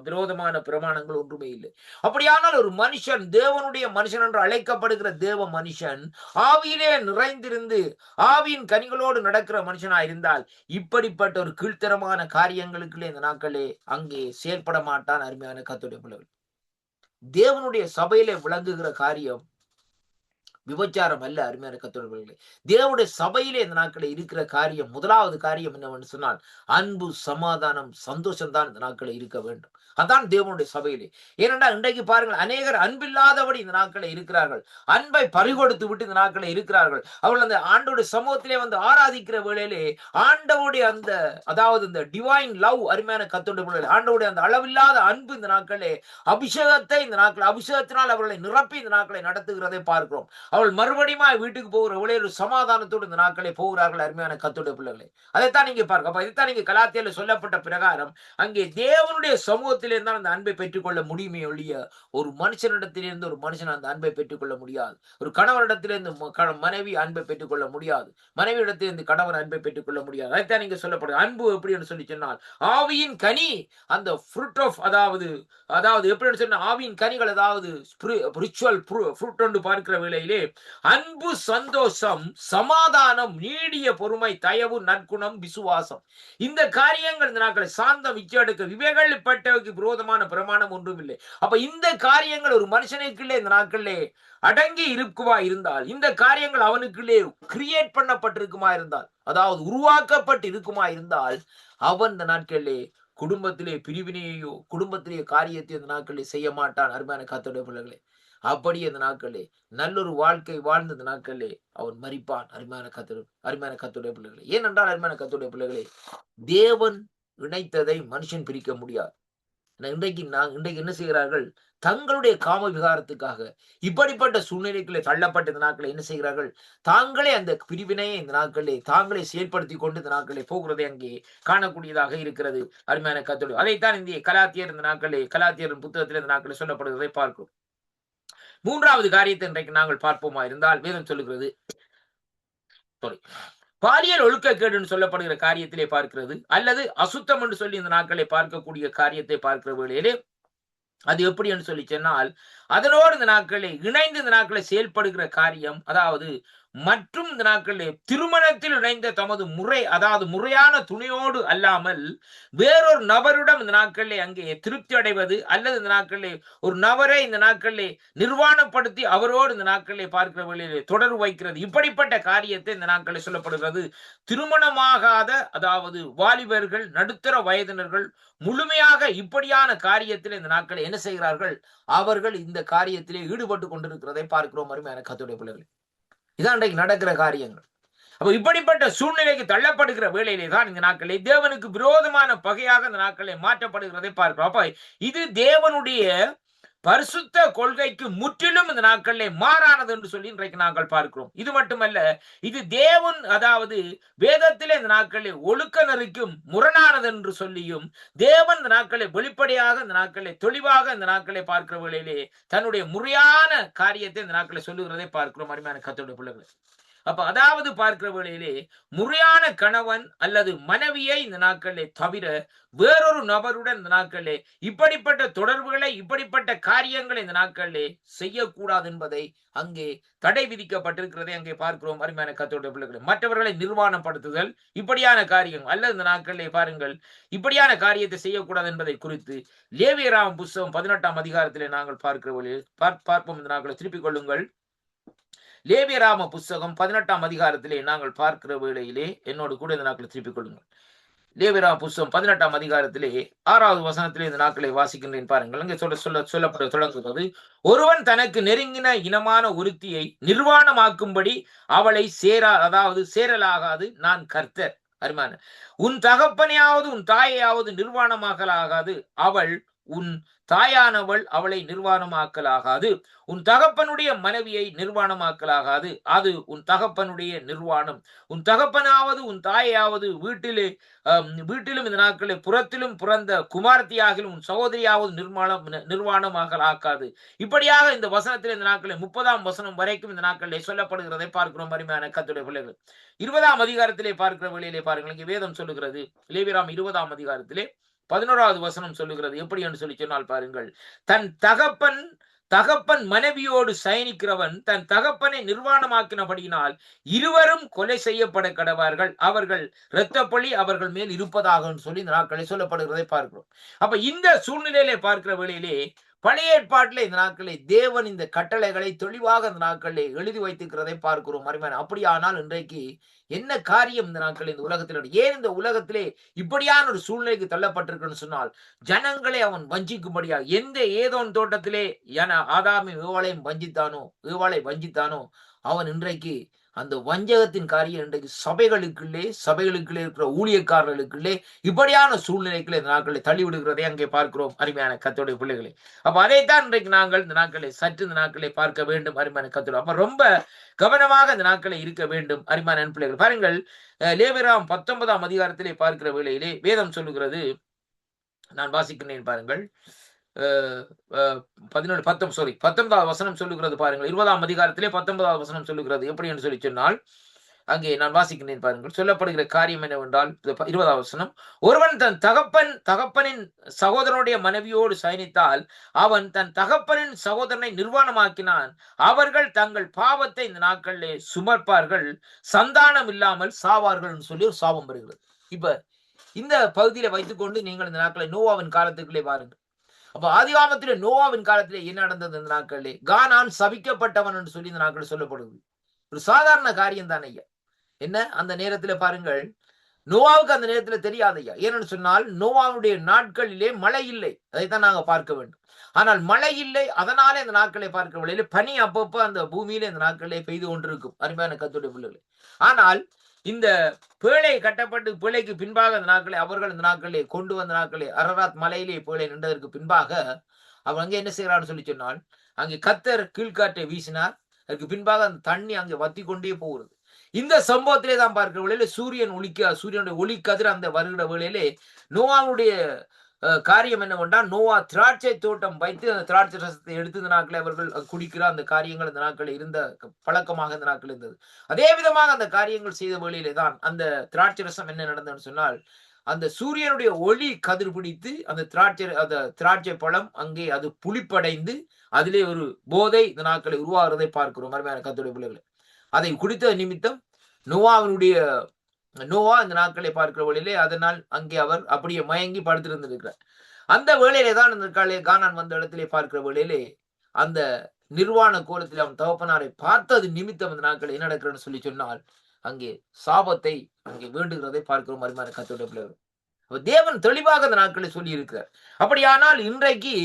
விரோதமான பிரமாணங்கள் ஒன்றுமே இல்லை. அப்படியானால் ஒரு மனுஷன், தேவனுடைய மனுஷன் என்று அழைக்கப்படுகிற தேவ மனுஷன், ஆவியிலே நிறைந்திருந்து ஆவியின் கனிகளோடு நடக்கிற மனுஷனா இருந்தால் இப்படிப்பட்ட ஒரு கீழ்த்தரமான காரியங்களுக்குள்ளே இந்த நாட்களே அங்கே செயல்பட மாட்டான். அருமையான கர்த்தருடைய பிள்ளைகள், தேவனுடைய சபையிலே விளங்குகிற காரியம் விபச்சாரம் அல்ல. அருமையான கர்த்தருடைய தேவனுடைய சபையிலே இந்த நாட்களில் இருக்கிற காரியம், முதலாவது காரியம் என்னவென்று சொன்னால் அன்பு, சமாதானம், சந்தோஷம் தான் இந்த நாட்களில் இருக்க வேண்டும். அதான் தேவனுடைய சபையிலே. ஏனென்றால் இன்றைக்கு பாருங்கள், அநேகர் அன்பில்லாதபடி இந்த நாட்களில் இருக்கிறார்கள். அன்பை பறிகொடுத்து விட்டு இந்த நாட்களில் இருக்கிறார்கள். அவர்கள் அந்த ஆண்டோடைய சமூகத்திலே வந்து ஆராதிக்கிற வேளையிலே ஆண்டவுடைய அந்த அதாவது இந்த டிவைன் லவ், அருமையான கர்த்தருடைய ஆண்டவுடைய அந்த அளவில்லாத அன்பு இந்த நாட்களே அபிஷேகத்தை இந்த நாட்கள் அபிஷேகத்தினால் அவர்களை நிரப்பி இந்த நாட்களை நடத்துகிறதை பார்க்கிறோம். அவள் மறுபடியும் வீட்டுக்கு போகிற ஒரு சமாதானத்தோடு இந்த நாட்களை போகிறார்கள். அருமையான கர்த்தருடைய பிள்ளைகளை, அதைத்தான் நீங்க பாருங்க. அப்ப இதைத்தான் நீங்க கலாத்தியர்ல சொல்லப்பட்ட பிரகாரம் அங்கே தேவனுடைய சமூகத்திலே இருந்தால் அந்த அன்பை பெற்றுக்கொள்ள முடியுமே ஒழிய ஒரு மனுஷனிடத்திலிருந்து ஒரு மனுஷன் அந்த அன்பை பெற்றுக்கொள்ள முடியாது. ஒரு கணவனிடத்திலிருந்து மனைவி அன்பை பெற்றுக்கொள்ள முடியாது. மனைவியிடத்திலிருந்து கணவன் அன்பை பெற்றுக்கொள்ள முடியாது. அதைத்தான் நீங்க சொல்லப்படுது. அன்பு எப்படி என்று சொல்லி சொன்னால் ஆவியின் கனி, அந்த ஃப்ரூட் ஆஃப் அதாவது எப்படி சொன்ன ஆவியின் கனிகள், அதாவது ஸ்பிரிச்சுவல் ஃப்ரூட் என்று பார்க்கிற வேளையிலே அன்பு, சந்தோஷம், சமாதானம், நீடிய பொறுமை, தயவு, நற்குணம், விசுவாசம், இந்த காரியங்கள் இந்த நாட்களை சாந்தம், இச்சையடக்கம் இவைகள்பட்டவைக்கு விரோதமான பிரமாணம் ஒன்றும் இல்லை. அப்ப இந்த காரியங்கள் ஒரு மனுஷனுக்குள்ளே இந்த நாட்களிலே அடங்கி இருக்குமா இருந்தால், இந்த காரியங்கள் அவனுக்குள்ளே கிரியேட் பண்ணப்பட்டிருக்குமா இருந்தால், அதாவது உருவாக்கப்பட்டு இருக்குமா இருந்தால், அவன் இந்த நாட்களிலே குடும்பத்திலே பிரிவினையோ குடும்பத்திலே காரியத்தை இந்த நாட்களிலே செய்ய மாட்டான். அருமையான கர்த்தருடைய பிள்ளைகளே, அப்படி இந்த நாட்களே நல்லொரு வாழ்க்கை வாழ்ந்த இந்த நாட்களே அவன் மரிப்பான். அருமையான கர்த்தருடைய பிள்ளைகளே, ஏனென்றால் அருமையான கர்த்தருடைய பிள்ளைகளே, தேவன் இணைத்ததை மனுஷன் பிரிக்க முடியாது. இன்றைக்கு என்ன செய்கிறார்கள், தங்களுடைய காம விகாரத்துக்காக இப்படிப்பட்ட சூழ்நிலைகளை தள்ளப்பட்ட இந்த நாட்களை என்ன செய்கிறார்கள், தாங்களே அந்த பிரிவினையை இந்த நாட்களே தாங்களே செயல்படுத்தி கொண்டு இந்த நாட்களை போகிறதை அங்கே காணக்கூடியதாக இருக்கிறது. அருமையான கர்த்தருடைய, அதைத்தான் இந்த கலாத்தியர் இந்த நாட்களே கலாத்தியரின் புத்தகத்தில் இந்த நாட்களை சொல்லப்படுவதை பார்க்கிறோம். மூன்றாவது காரியத்தை இன்றைக்கு நாங்கள் பார்ப்போமா இருந்தால், வேதம் சொல்லுகிறது பாலியல் ஒழுக்கக்கேடுன்னு சொல்லப்படுகிற காரியத்திலே பார்க்கிறது, அல்லது அசுத்தம் என்று சொல்லி இந்த நாட்களை பார்க்கக்கூடிய காரியத்தை பார்க்கிற வேளையிலே அது எப்படி என்று சொல்லி சொன்னால், அதனோடு இந்த நாட்களை இணைந்து இந்த நாட்களை செயல்படுகிற காரியம், அதாவது மற்றும் இந்த நாட்களில் திருமணத்தில் இணைந்த தமது முறை, அதாவது முறையான துணையோடு அல்லாமல் வேறொரு நபரிடம் இந்த நாட்களிலே அங்கே திருப்தி அடைவது, அல்லது இந்த நாட்களிலே ஒரு நபரை இந்த நாட்களிலே நிர்வாணப்படுத்தி அவரோடு இந்த நாட்களிலே பார்க்கிற வழியிலே தொடர்பு வைக்கிறது, இப்படிப்பட்ட காரியத்தை இந்த நாட்களில் சொல்லப்படுகிறது. திருமணமாகாத, அதாவது வாலிபர்கள், நடுத்தர வயதினர்கள் முழுமையாக இப்படியான காரியத்தில் இந்த நாட்களை என்ன செய்கிறார்கள், அவர்கள் இந்த காரியத்திலே ஈடுபட்டு கொண்டிருக்கிறதை பார்க்கிறோம். அருமையான கர்த்தருடைய பிள்ளைகள், இதான் இன்றைக்கு நடக்கிற காரியங்கள். அப்ப இப்படிப்பட்ட சூழ்நிலைக்கு தள்ளப்படுகிற வேளையிலே தான் இந்த நாட்களை தேவனுக்கு விரோதமான பகையாக இந்த நாட்களை மாற்றப்படுகிறதை பார்க்கிறோம். அப்ப இது தேவனுடைய பரிசுத்த கொள்கைக்கு முற்றிலும் இந்த நாட்களிலே மாறானது என்று சொல்லி இன்றைக்கு நாங்கள் பார்க்கிறோம். இது மட்டுமல்ல, இது தேவன், அதாவது வேதத்திலே இந்த நாட்களிலே ஒழுக்க நெறிக்கும் முரணானது என்று சொல்லியும் தேவன் இந்த நாட்களை வெளிப்படையாக இந்த நாட்களை தெளிவாக இந்த நாட்களை பார்க்கிற வேளையிலே தன்னுடைய முறையான காரியத்தை இந்த நாட்களை சொல்லுகிறதை பார்க்கிறோம். அருமையான கர்த்தருடைய பிள்ளைகளே, அப்ப அதாவது பார்க்கிற வேளையிலே முறையான கணவன் அல்லது மனைவியை இந்த நாட்களிலே தவிர வேறொரு நபருடன் இந்த நாட்களிலே இப்படிப்பட்ட தொடர்புகளை, இப்படிப்பட்ட காரியங்களை இந்த நாட்களிலே செய்யக்கூடாது என்பதை அங்கே தடை விதிக்கப்பட்டிருக்கிறதை அங்கே பார்க்கிறோம். அருமையான கர்த்தருடைய பிள்ளைகளை, மற்றவர்களை நிர்வாணப்படுத்துதல், இப்படியான காரியம் அல்லது இந்த நாட்களிலே பாருங்கள் இப்படியான காரியத்தை செய்யக்கூடாது என்பதை குறித்து லேவியராகமம் புத்தகம் 18ஆம் அதிகாரத்திலே நாங்கள் பார்க்கிற வழியில் பார்ப்போம். இந்த நாட்களை திருப்பிக் கொள்ளுங்கள். லேவியராகம புத்தகம் 18ஆம் அதிகாரத்திலே நாங்கள் பார்க்கிற வேளையிலே என்னோடு கூட இந்த நாட்களை திருப்பிக் கொள்ளுங்கள். லேவியராகம புத்தகம் 18ஆம் அதிகாரத்திலே 6வது வசனத்திலே இந்த நாட்களை வாசிக்கின்றேன் பாருங்கள். அங்கே சொல்லப்பட தொடங்குகிறது, ஒருவன் தனக்கு நெருங்கின இனமான ஒருத்தியை நிர்வாணமாக்கும்படி அவளை சேரலாகாது, நான் கர்த்தர். அருமையான, உன் தகப்பனையாவது உன் தாயையாவது நிர்வாணமாகலாகாது, அவள் உன் தாயானவள் அவளை நிர்வாணமாக்கலாகாது. உன் தகப்பனுடைய மனைவியை நிர்வாணமாக்கலாகாது. அது உன் தகப்பனுடைய நிர்வாணம். உன் தகப்பனாவது உன் தாயாவது வீட்டிலும் இந்த நாட்களில் புறத்திலும் பிறந்த குமாரத்தியாகிலும் உன் சகோதரியாவது நிர்வாணமாக ஆக்காது. இப்படியாக இந்த வசனத்தில் இந்த நாட்களில் 30ஆம் வசனம் வரைக்கும் இந்த நாட்களிலே சொல்லப்படுகிறதை பார்க்கிறோம். அருமையான கர்த்தருடைய பிள்ளைகள், 20ஆம் அதிகாரத்திலே பார்க்கிற வேளையிலே பாருங்கள், இங்கே வேதம் சொல்லுகிறது. லேவியராம் 20ஆம் அதிகாரத்திலே 11வது வசனம் சொல்லுகிறது. எப்படி என்று சொல்லி சொன்னால் பாருங்கள், தன் தகப்பன் மனைவியோடு சயனிக்கிறவன் தன் தகப்பனை நிர்வாணமாக்கினபடியினால் இருவரும் கொலை செய்யப்பட கடவார்கள். அவர்கள் இரத்தப்பழி அவர்கள் மேல் இருப்பதாக சொல்லி இந்த நாட்களை சொல்லப்படுகிறதை பார்க்கிறோம். அப்ப இந்த சூழ்நிலையிலே பார்க்கிற வேளையிலே பழைய ஏற்பாட்டிலே இந்த நாட்களை தேவன் இந்த கட்டளைகளை தெளிவாக இந்த நாட்களிலே எழுதி வைத்திருக்கிறதை பார்க்கிறோம். அருமையான, அப்படியானால் இன்றைக்கு என்ன காரியம் இந்த நாட்கள் இந்த உலகத்தில், ஏன் இந்த உலகத்திலே இப்படியான ஒரு சூழ்நிலைக்கு தள்ளப்பட்டிருக்குன்னு சொன்னால், ஜனங்களை அவன் வஞ்சிக்கும்படியா, எந்த ஏதோன் தோட்டத்திலே ஆதாமி ஏவாளை வஞ்சித்தானோ அவன் இன்றைக்கு அந்த வஞ்சகத்தின் காரியம் இன்றைக்கு சபைகளுக்குள்ளே இருக்கிற ஊழியக்காரர்களுக்குள்ளே இப்படியான சூழ்நிலைக்குள்ளே இந்த நாட்களை தள்ளிவிடுகிறதை அங்கே பார்க்கிறோம். அருமையான கர்த்தருடைய பிள்ளைகளை, அப்ப அதைத்தான் இன்றைக்கு நாங்கள் இந்த நாட்களை சற்று இந்த நாட்களை பார்க்க வேண்டும். அருமையான கர்த்தருடைய, அப்ப ரொம்ப கவனமாக இந்த நாட்களை இருக்க வேண்டும். அருமையான பிள்ளைகள் பாருங்கள், லேவியராம் 19ஆம் அதிகாரத்திலே பார்க்கிற வேளையிலே வேதம் சொல்லுகிறது. நான் வாசிக்கிறேன் பாருங்கள். 19வது வசனம் சொல்லுகிறது பாருங்கள். 20ஆம் அதிகாரத்திலே 19வது வசனம் சொல்லுகிறது. எப்படி என்று சொல்லி சொன்னால், அங்கே நான் வாசிக்கிறேன் பாருங்கள். சொல்லப்படுகிற காரியம் என்னவென்றால், 20வது வசனம், ஒருவன் தன் தகப்பனின் சகோதரனுடைய மனைவியோடு சயனித்தால் அவன் தன் தகப்பனின் சகோதரனை நிர்வாணமாக்கினான். அவர்கள் தங்கள் பாவத்தை இந்த நாட்களிலே சுமர்ப்பார்கள், சந்தானம் இல்லாமல் சாவார்கள் சொல்லி ஒரு சாபம் வருகிறது. இப்ப இந்த பகுதியில வைத்துக்கொண்டு நீங்கள் இந்த நாட்களை நோவாவின் காலத்துக்குள்ளே பாருங்கள். அப்ப ஆதிகாமத்திலே நோவாவின் காலத்திலே என்ன நடந்தது? இந்த நாட்களிலே கானான் சபிக்கப்பட்டவன் என்று சொல்லி இந்த நாட்கள் சொல்லப்படுது. ஒரு சாதாரண காரியம் தான் ஐயா. என்ன, அந்த நேரத்துல பாருங்கள், நோவாவுக்கு அந்த நேரத்துல தெரியாது ஐயா. ஏன்னு சொன்னால், நோவாவுடைய நாட்களிலே மழை இல்லை, அதைத்தான் நாங்க பார்க்க வேண்டும். ஆனால் மழை இல்லை, அதனாலே இந்த நாட்களை பார்க்க வேளையிலே பனி அப்பப்போ அந்த பூமியில இந்த நாட்களிலே பெய்து கொண்டிருக்கும். அருமையான கர்த்தருடைய பிள்ளைகளே, ஆனால் இந்த பேழை கட்டப்பட்டு பேழைக்கு பின்பாக இந்த நாட்களை அவர்கள் இந்த நாட்களே கொண்டு வந்த நாட்களே அரராத் மலையிலே பேழை நின்றதற்கு பின்பாக அவர் அங்கே என்ன செய்யறான்னு சொல்லி சொன்னால், அங்கே கர்த்தர் கீழ்காற்றை வீசினார். அதுக்கு பின்பாக அந்த தண்ணி அங்கே வத்தி கொண்டே போகிறது. இந்த சம்பவத்திலே தான் பார்க்கிற வேளையிலே சூரியனுடைய ஒளி கதிர் அந்த வருகிற வேளையிலே நோவாவுடைய காரியம் என்னவென்றால், நோவா திராட்சை தோட்டம் வைத்து அந்த திராட்சை ரசத்தை எடுத்து இந்த நாட்களை அவர்கள் குடிக்கிற அந்த காரியங்கள் இந்த நாட்களில் இருந்த பழக்கமாக இந்த நாட்கள் இருந்தது. அதே விதமாக அந்த காரியங்கள் செய்த வேளையிலே தான் அந்த திராட்சை ரசம் என்ன நடந்ததுன்னு சொன்னால், அந்த சூரியனுடைய ஒளி கதிர் பிடித்து அந்த திராட்சை பழம் அங்கே அது புளிப்படைந்து அதிலே ஒரு போதை இந்த நாட்களை உருவாகிறதை பார்க்கிறோம். அருமையான கர்த்தருடைய பிள்ளைகளை, அதை குடித்த நிமித்தம் நோவா இந்த நாட்களை பார்க்கிற வேளையிலே அதனால் அங்கே அவர் அப்படியே மயங்கி படுத்திருந்திருக்கிறார். அந்த வேளையிலே தான் அந்த கானான் வந்த இடத்திலே பார்க்கிற வேளையிலே அந்த நிர்வாண கோலத்தில் அவன் தகப்பனாரை பார்த்தது நிமித்தம் அந்த நாட்கள் என்ன நடக்கிறன்னு சொல்லி சொன்னால், அங்கே சாபத்தை அங்கே வேண்டுகிறதை பார்க்கிறோம். அருமையான கர்த்தருடைய பிள்ளைகள், தேவன் தெளிவாக அந்த நாட்களை சொல்லி இருக்கிறார். அப்படியானால் இன்றைக்கு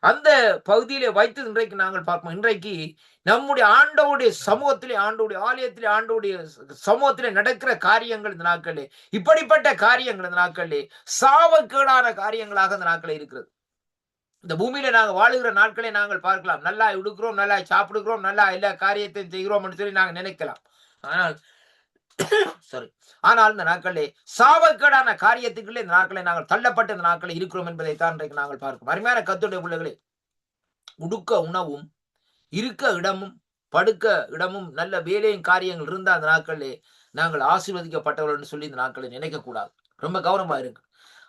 அந்த பகுதியிலே வைத்து இன்றைக்கு நாங்கள் பார்ப்போம். இன்றைக்கு நம்முடைய ஆண்டவருடைய சமூகத்திலே, ஆண்டவருடைய ஆலயத்திலே, ஆண்டவருடைய சமூகத்திலே நடக்கிற காரியங்கள் இந்த நாட்களே, இப்படிப்பட்ட காரியங்கள் இந்த நாட்களே சாவக்கேடான காரியங்களாக இந்த நாட்களே இருக்கிறது. இந்த பூமியில நாங்கள் வாழுகிற நாட்களை நாங்கள் பார்க்கலாம். நல்லா உடுக்கிறோம், நல்லா சாப்பிடுகிறோம், நல்லா எல்லா காரியத்தையும் செய்கிறோம் என்று சொல்லி நாங்கள் நினைக்கலாம். ஆனால் இந்த நாட்களே சாவக்கேடான காரியத்துக்குள்ளே இந்த நாட்களை நாங்கள் தள்ளப்பட்ட இந்த நாட்களை இருக்கிறோம் என்பதை தான் இன்றைக்கு நாங்கள் பார்க்கிறோம். அருமையான கர்த்தருடைய பிள்ளைகளே, உடுக்க உணவும் இருக்க இடமும் படுக்க இடமும் நல்ல வேலையும் காரியங்கள் இருந்த அந்த நாட்களிலே நாங்கள் ஆசீர்வதிக்கப்பட்டவர்கள் சொல்லி இந்த நாட்களை நினைக்க கூடாது. ரொம்ப கவனமா இருக்கு.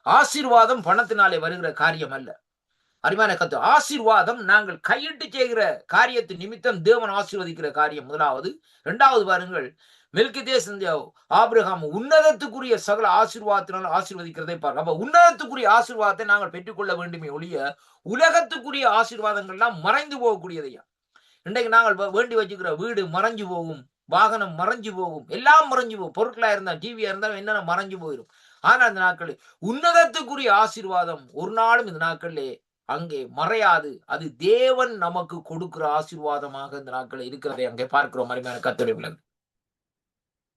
ஆசீர்வாதம் பணத்தினாலே வருகிற காரியம் அல்ல. அருமையான கர்த்தர், ஆசீர்வாதம் நாங்கள் கையிட்டு செய்கிற காரியத்தின் நிமித்தம் தேவன் ஆசீர்வதிக்கிற காரியம் முதலாவது. இரண்டாவது பாருங்கள், மெல்கிதேசேக்கு ஆபிரகாம் உன்னதத்துக்குரிய சகல ஆசீர்வாதத்தினால் ஆசீர்வதிக்கிறதை பாருங்க. அப்ப உன்னதத்துக்குரிய ஆசீர்வாதத்தை நாங்கள் பெற்றுக்கொள்ள வேண்டுமே ஒழிய உலகத்துக்குரிய ஆசீர்வாதங்கள்லாம் மறைந்து போகக்கூடியதையா. இன்றைக்கு நாங்கள் வேண்டி வச்சுக்கிற வீடு மறைஞ்சு போகும், வாகனம் மறைஞ்சு போகும், எல்லாம் மறைஞ்சு போகும். பொருட்களா இருந்தா, டிவியா இருந்தாலும் என்னென்ன மறைஞ்சு போயிடும். ஆனா இந்த நாட்களில் உன்னதத்துக்குரிய ஆசீர்வாதம் ஒரு நாளும் இந்த நாட்களிலே அங்கே மறையாது. அது தேவன் நமக்கு கொடுக்கிற ஆசீர்வாதமாக இந்த நாட்களில் இருக்கிறதை அங்கே பார்க்கிறோம். அருமையான கர்த்தருடைய பிள்ளைகளே,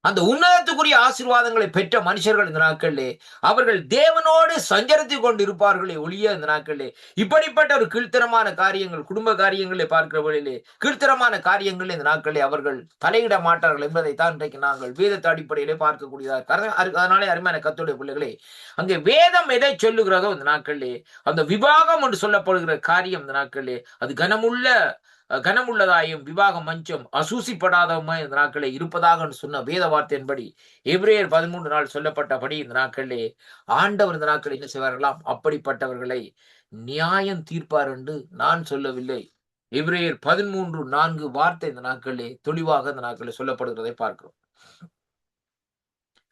அந்த உன்னதத்துக்குரிய ஆசீர்வாதங்களை பெற்ற மனுஷர்கள் இந்த நாட்களிலே அவர்கள் தேவனோடு சஞ்சரித்துக் கொண்டு இருப்பார்களே ஒழிய இந்த நாட்களிலே இப்படிப்பட்ட ஒரு கீழ்த்தரமான காரியங்கள், குடும்ப காரியங்களை பார்க்கிற வழியிலே கீழ்த்தரமான காரியங்கள் இந்த நாட்களிலே அவர்கள் தலையிட மாட்டார்கள் என்பதைத்தான் இன்றைக்கு நாங்கள் வேதத்து அடிப்படையிலே பார்க்கக்கூடியதாக. அதனாலே அருமையான கர்த்தருடைய பிள்ளைகளே, அங்கே வேதம் எதை சொல்லுகிறதோ இந்த நாட்களிலே அந்த விவாகம் என்று சொல்லப்படுகிற காரியம் இந்த நாட்களிலே அது கனமுள்ளதாயும் விவாக மஞ்சம் அசூசிப்படாதவமாய் இந்த நாட்களே இருப்பதாக சொன்ன வேத வார்த்தையின்படி எபிரேயர் 13 நாள் சொல்லப்பட்டபடி இந்த நாட்களிலே ஆண்டவர் இந்த நாட்களில் என்ன செய்வார்களாம்? அப்படிப்பட்டவர்களை நியாயம் தீர்ப்பார் என்று நான் சொல்லவில்லை. எபிரேயர் 13:4 வார்த்தை இந்த நாட்களிலே தெளிவாக இந்த நாட்களில் சொல்லப்படுகிறதை பார்க்கிறோம்.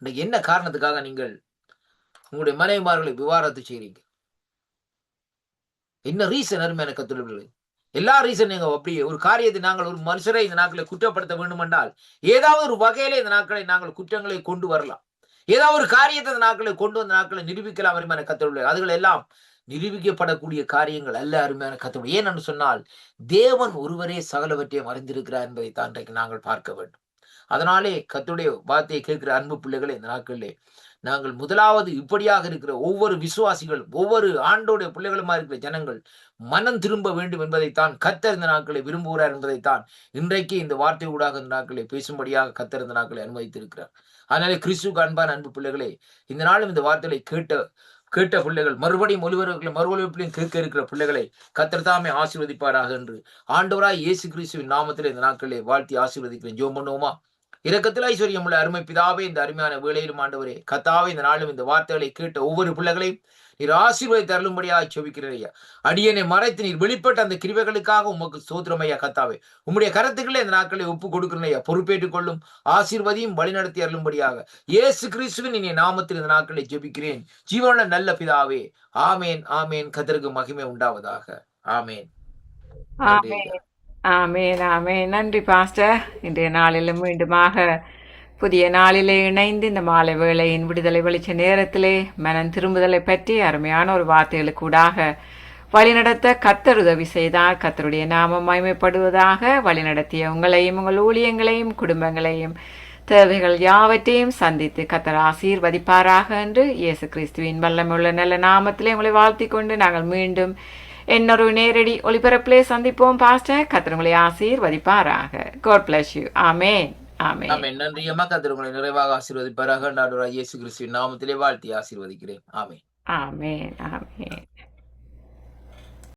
இன்னைக்கு என்ன காரணத்துக்காக நீங்கள் உங்களுடைய மனைவிமார்களை விவாகரத்து செய்றீங்க? என்ன ரீசன்? அருமையான கர்த்தருடைய எல்லா ரீசன் நீங்க அப்படி ஒரு காரியத்தை நாங்கள் ஒரு மனுஷரை இந்த நாட்களை குற்றப்படுத்த வேண்டும் என்றால் ஏதாவது ஒரு வகையில இந்த நாட்களை நாங்கள் குற்றங்களை கொண்டு வரலாம். ஏதாவது ஒரு காரியத்தை இந்த நாட்களை கொண்டு வந்த நாட்களை நிரூபிக்கலாம். அருமையான கர்த்தருடைய அதுகள் எல்லாம் நிரூபிக்கப்படக்கூடிய காரியங்கள் அல்ல. அருமையான கர்த்தருடைய ஏனென்று சொன்னால் தேவன் ஒருவரே சகலவற்றையும் அறிந்திருக்கிறார் என்பதை தான் இன்றைக்கு நாங்கள் பார்க்க வேண்டும். அதனாலே கர்த்தருடைய வார்த்தையை கேட்கிற அன்பு பிள்ளைகளை இந்த நாட்களிலே நாங்கள் முதலாவது இப்படியாக இருக்கிற ஒவ்வொரு விசுவாசிகளும் ஒவ்வொரு ஆண்டோடைய பிள்ளைகளுமா இருக்கிற ஜனங்கள் மனம் திரும்ப வேண்டும் என்பதைத்தான் கர்த்தர் இந்த நாட்களை விரும்புகிறார் என்பதைத்தான் இன்றைக்கு இந்த வார்த்தை ஊடாக இந்த நாட்களை பேசும்படியாக கர்த்தர் இந்த நாட்களை அனுமதித்திருக்கிறார். அதனாலே கிறிஸ்துவுக்கு அன்பான அன்பு பிள்ளைகளே, இந்த நாளும் இந்த வார்த்தைகளை கேட்ட பிள்ளைகள் மறுபடியும் மறுவொலிப்பிலையும் கேட்க இருக்கிற பிள்ளைகளை கர்த்தர் தாமே ஆசீர்வதிப்பாராக என்று ஆண்டவராய் இயேசு கிறிஸ்துவின் நாமத்திலே இந்த நாட்களை வாழ்த்தி ஆசீர்வதிக்கிறேன். ஜெபம் பண்ணுவோமா? இரக்கத்தில் ஐஸ்வர்யம் உள்ள அருமை பிதாவே, இந்த அருமையான வேளையிலும் ஆண்டவரே கர்த்தாவே, இந்த நாளும் இந்த வார்த்தைகளை கேட்ட ஒவ்வொரு பிள்ளைகளையும் நீர் ஆசீர்வாதத்தை தருளும்படியாக ஜெபிக்கிறேன் ஐயா. அடியனை மறைத்து நீர் வெளிப்பட்ட அந்த கிருபைகளுக்காக உமக்கு ஸ்தோத்திரம் ஐயா. கர்த்தாவே, உம்முடைய கரத்துக்களே இந்த நாட்களை ஒப்பு கொடுக்கிறேன் ஐயா. பொறுப்பேற்றுக் கொள்ளும், ஆசீர்வதியும் வழிநடத்தி அருளும்படியாக இயேசு கிறிஸ்துவின் இனிய நாமத்தில் இந்த நாட்களை ஜெபிக்கிறேன் ஜீவனுள்ள நல்ல பிதாவே. ஆமேன், ஆமேன். கர்த்தருக்கு மகிமை உண்டாவதாக. ஆமேன். நன்றி ஆமென் ஐயா. ஆமென் ஆமென். நன்றி பாஸ்டர். இன்றைய நாளிலும் மீண்டுமாக புதிய நாளிலே இணைந்து இந்த மாலை வேளையின் விடுதலை வெளிச்ச நேரத்திலே மனம் திரும்புதலை பற்றி அருமையான ஒரு வார்த்தைகளுக்கூடாக வழிநடத்த கர்த்தர் உதவி செய்தார். கர்த்தருடைய நாமம் மகிமைப்படுவதாக. வழிநடத்திய உங்களையும் உங்கள் ஊழியங்களையும் குடும்பங்களையும் தேவைகள் யாவற்றையும் சந்தித்து கர்த்தர் ஆசீர்வதிப்பாராக என்று இயேசு கிறிஸ்துவின் வல்லமையுள்ள நல்ல நாமத்திலே உங்களை வாழ்த்திக் கொண்டு நாங்கள் மீண்டும் இன்னொரு நேரடி ஒளிபரப்பிலே சந்திப்போம் பாஸ்டர். கர்த்தர் உங்களை ஆசீர்வதிப்பாராக. God bless you. Amen amen amen. நன்றி அம்மா. கர்த்தர் உங்களை நிறைவாக ஆசீர்வதிப்பாராக. ஆண்டவராகிய இயேசு கிறிஸ்துவின் நாமத்திலே வாழ்த்தி ஆசீர்வதிக்கிறேன். ஆமென். ஆமென் ஆமென்.